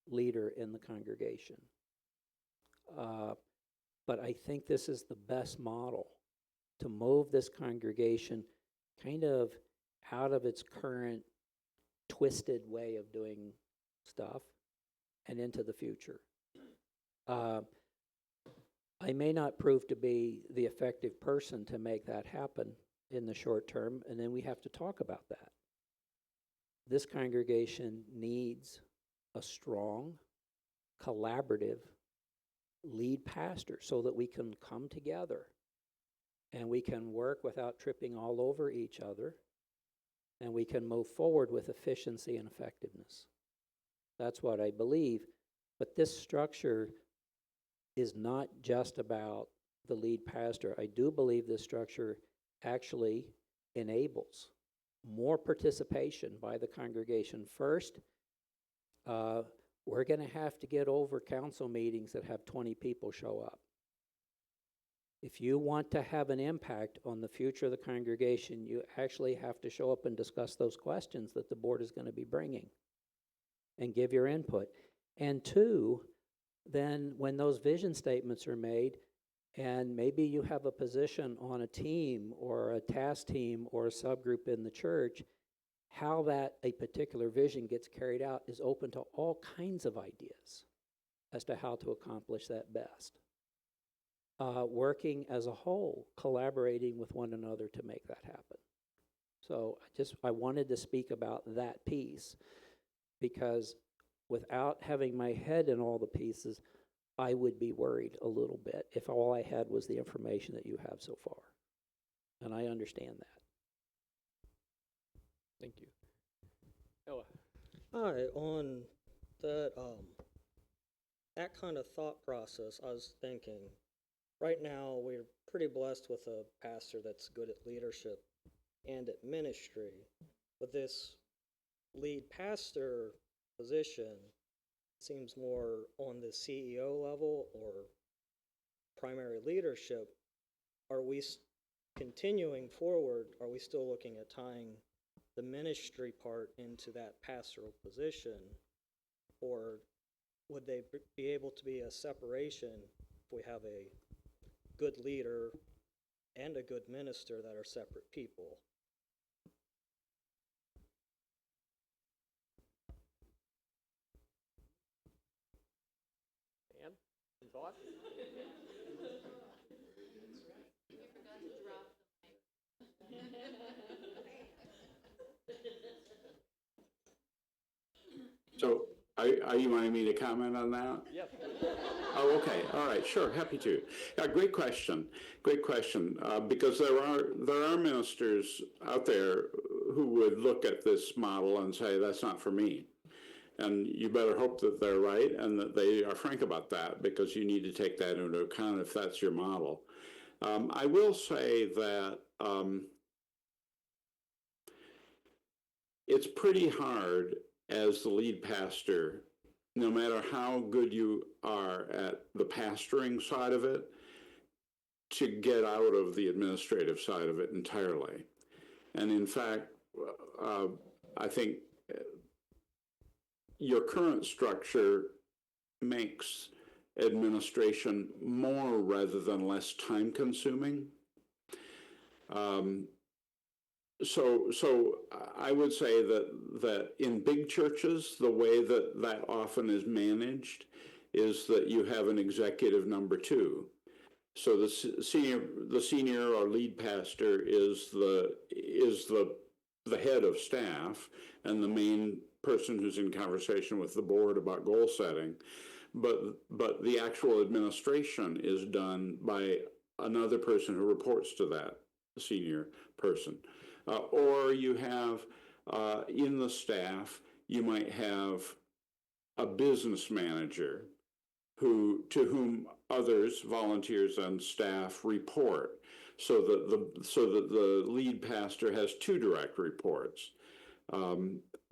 leader in the congregation. But I think this is the best model to move this congregation kind of out of its current twisted way of doing stuff and into the future. I may not prove to be the effective person to make that happen in the short term, and then we have to talk about that. This congregation needs a strong, collaborative lead pastor so that we can come together and we can work without tripping all over each other, and we can move forward with efficiency and effectiveness. That's what I believe. But this structure is not just about the lead pastor. I do believe this structure actually enables more participation by the congregation. First, we're going to have to get over council meetings that have 20 people show up. If you want to have an impact on the future of the congregation, you actually have to show up and discuss those questions that the board is going to be bringing and give your input. And two, then when those vision statements are made, and maybe you have a position on a team or a task team or a subgroup in the church, how that a particular vision gets carried out is open to all kinds of ideas as to how to accomplish that best. Working as a whole, collaborating with one another to make that happen. So I wanted to speak about that piece, because without having my head in all the pieces, I would be worried a little bit if all I had was the information that you have so far. And I understand that. Thank you. Noah? Hi, on that kind of thought process, I was thinking, right now we're pretty blessed with a pastor that's good at leadership and at ministry. But this lead pastor position seems more on the CEO level or primary leadership. Are we continuing forward? Are we still looking at tying the ministry part into that pastoral position? Or would they be able to be a separation if we have a good leader and a good minister that are separate people? Dan, thought? So are you wanting me to comment on that? Yes. Oh, okay. All right. Sure. Happy to. Great question. Great question. Because there are ministers out there who would look at this model and say, that's not for me. And you better hope that they're right and that they are frank about that, because you need to take that into account if that's your model. I will say that it's pretty hard as the lead pastor, no matter how good you are at the pastoring side of it, to get out of the administrative side of it entirely. And in fact, I think your current structure makes administration more rather than less time consuming. So I would say that in big churches, the way that often is managed is that you have an executive number two. So the senior or lead pastor is the head of staff and the main person who's in conversation with the board about goal setting, but the actual administration is done by another person who reports to that senior person. Or you have, in the staff, you might have a business manager to whom others, volunteers and staff, report, so that the lead pastor has two direct reports.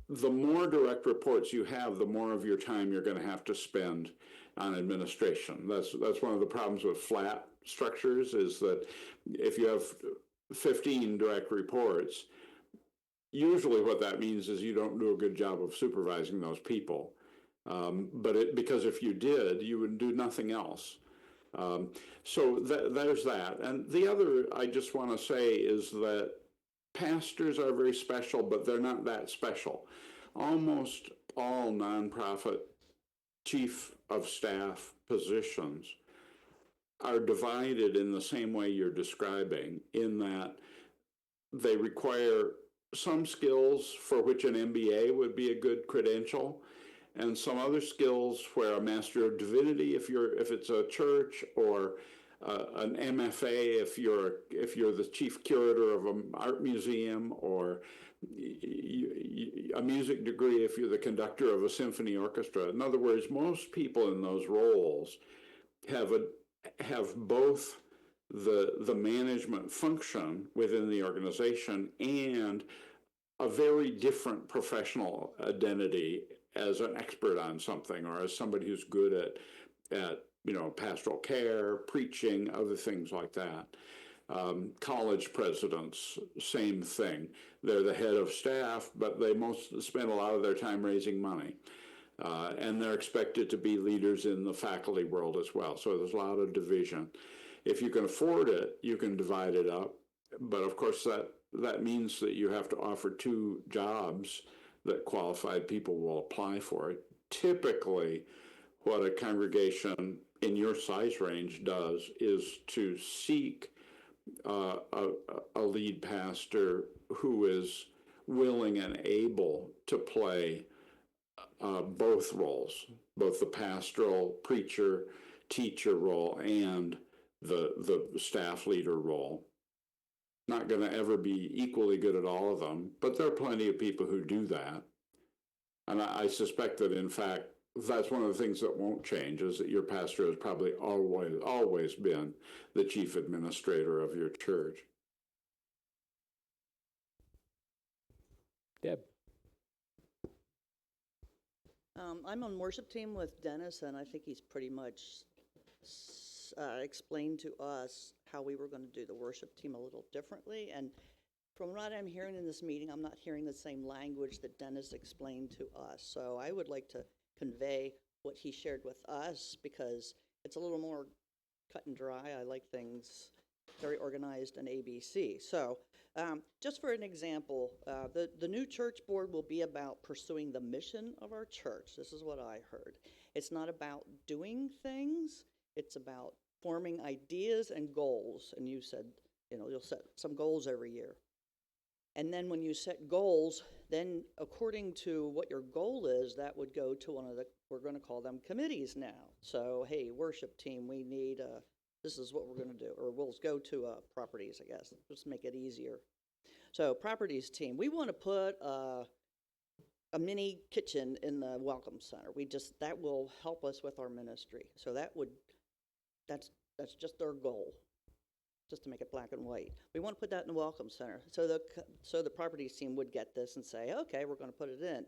The more direct reports you have, the more of your time you're going to have to spend on administration. That's one of the problems with flat structures, is that if you have 15 direct reports, usually what that means is you don't do a good job of supervising those people. Because if you did, you would do nothing else. So there's that. And the other I just want to say is that pastors are very special, but they're not that special. Almost all nonprofit chief of staff positions are divided in the same way you're describing, in that they require some skills for which an MBA would be a good credential, and some other skills where a Master of Divinity, if it's a church, or an MFA if you're the chief curator of an art museum, or a music degree if you're the conductor of a symphony orchestra. In other words, most people in those roles have both the management function within the organization and a very different professional identity as an expert on something, or as somebody who's good at pastoral care, preaching, other things like that. College presidents, same thing. They're the head of staff, but they spend a lot of their time raising money. And they're expected to be leaders in the faculty world as well. So there's a lot of division. If you can afford it, you can divide it up. But of course, that means that you have to offer 2 jobs that qualified people will apply for it. Typically, what a congregation in your size range does is to seek a lead pastor who is willing and able to play both roles, both the pastoral preacher, teacher role and the staff leader role. Not going to ever be equally good at all of them, but there are plenty of people who do that. And I suspect that, in fact, that's one of the things that won't change, is that your pastor has probably always been the chief administrator of your church. Deb? I'm on worship team with Dennis, and I think he's pretty much explained to us how we were going to do the worship team a little differently. And from what I'm hearing in this meeting, I'm not hearing the same language that Dennis explained to us. So I would like to convey what he shared with us, because it's a little more cut and dry. I like things very organized and ABC. So just for an example, the new church board will be about pursuing the mission of our church. This is what I heard. It's not about doing things. It's about forming ideas and goals. And you said, you'll set some goals every year. And then when you set goals, then according to what your goal is, that would go to one of we're going to call them committees now. So, hey, worship team, we need, this is what we're going to do. Or we'll go to properties, I guess, just make it easier. So properties team, we want to put a mini kitchen in the Welcome Center. That will help us with our ministry. So that's just our goal, just to make it black and white. We want to put that in the Welcome Center. So the properties team would get this and say, okay, we're going to put it in.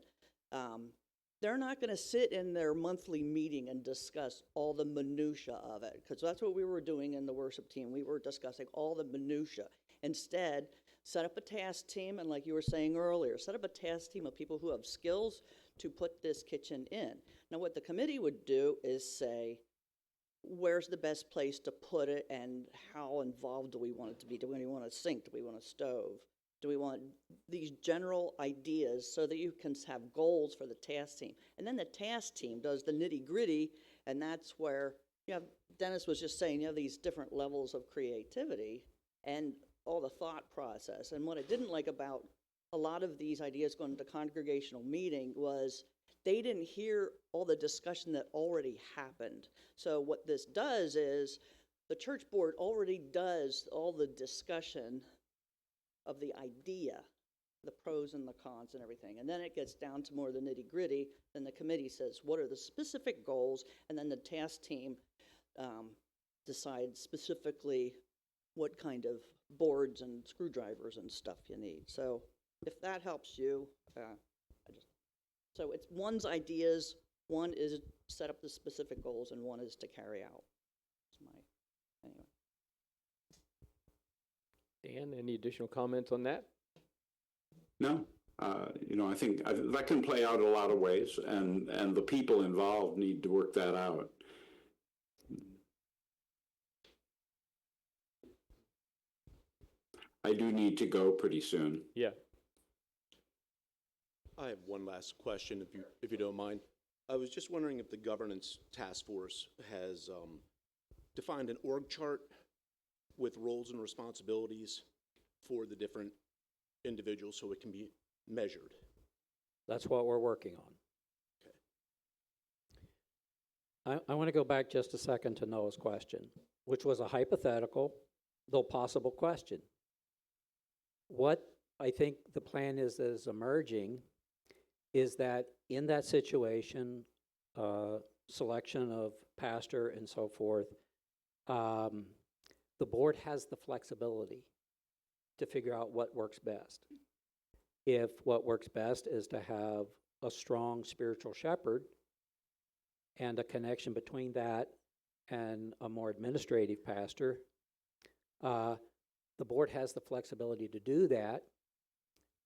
They're not going to sit in their monthly meeting and discuss all the minutia of it, because that's what we were doing in the worship team. We were discussing all the minutia. Instead, set up a task team, and like you were saying earlier, set up a task team of people who have skills to put this kitchen in. Now, what the committee would do is say, where's the best place to put it, and how involved do we want it to be? Do we want a sink? Do we want a stove? Do we want these general ideas so that you can have goals for the task team? And then the task team does the nitty-gritty, and that's where, Dennis was just saying, you have these different levels of creativity and all the thought process. And what I didn't like about a lot of these ideas going to congregational meeting was they didn't hear all the discussion that already happened. So what this does is the church board already does all the discussion of the idea, the pros and the cons and everything. And then it gets down to more of the nitty gritty. Then the committee says, what are the specific goals? And then the task team decides specifically what kind of boards and screwdrivers and stuff you need. So if that helps you, so it's one's ideas, one is set up the specific goals, and one is to carry out. Anyway. Dan, any additional comments on that? No, I think that can play out a lot of ways, and the people involved need to work that out. I do need to go pretty soon. Yeah. I have one last question, if you don't mind. I was just wondering if the governance task force has defined an org chart with roles and responsibilities for the different individuals so it can be measured. That's what we're working on. I want to go back just a second to Noah's question, which was a hypothetical, though possible question. What I think the plan is that is emerging is that in that situation, selection of pastor and so forth, the board has the flexibility to figure out what works best. If what works best is to have a strong spiritual shepherd and a connection between that and a more administrative pastor, the board has the flexibility to do that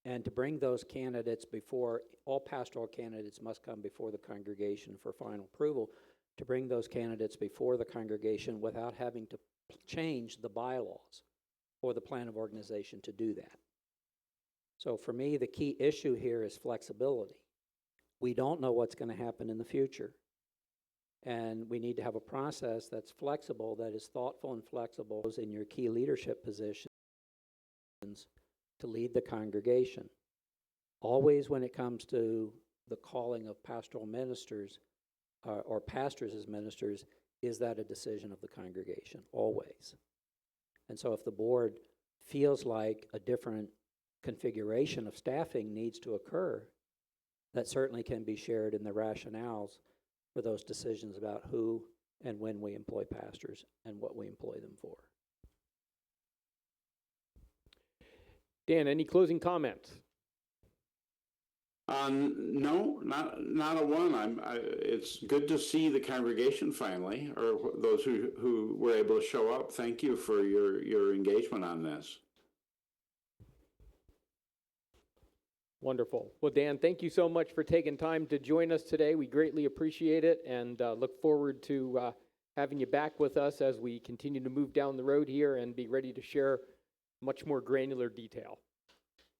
and to bring those candidates before, all pastoral candidates must come before the congregation for final approval, to bring those candidates before the congregation without having to change the bylaws or the plan of organization to do that. So for me, the key issue here is flexibility. We don't know what's going to happen in the future. And we need to have a process that's flexible, that is thoughtful and flexible in your key leadership positions to lead the congregation. Always when it comes to the calling of pastoral ministers or pastors as ministers, is that a decision of the congregation? Always. And so if the board feels like a different configuration of staffing needs to occur, that certainly can be shared in the rationales for those decisions about who and when we employ pastors and what we employ them for. Dan, any closing comments? No, not a one. It's good to see the congregation finally, or those who were able to show up. Thank you for your engagement on this. Wonderful. Well, Dan, thank you so much for taking time to join us today. We greatly appreciate it and look forward to having you back with us as we continue to move down the road here and be ready to share much more granular detail.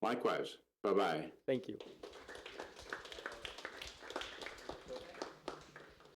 Likewise. Bye-bye. Thank you.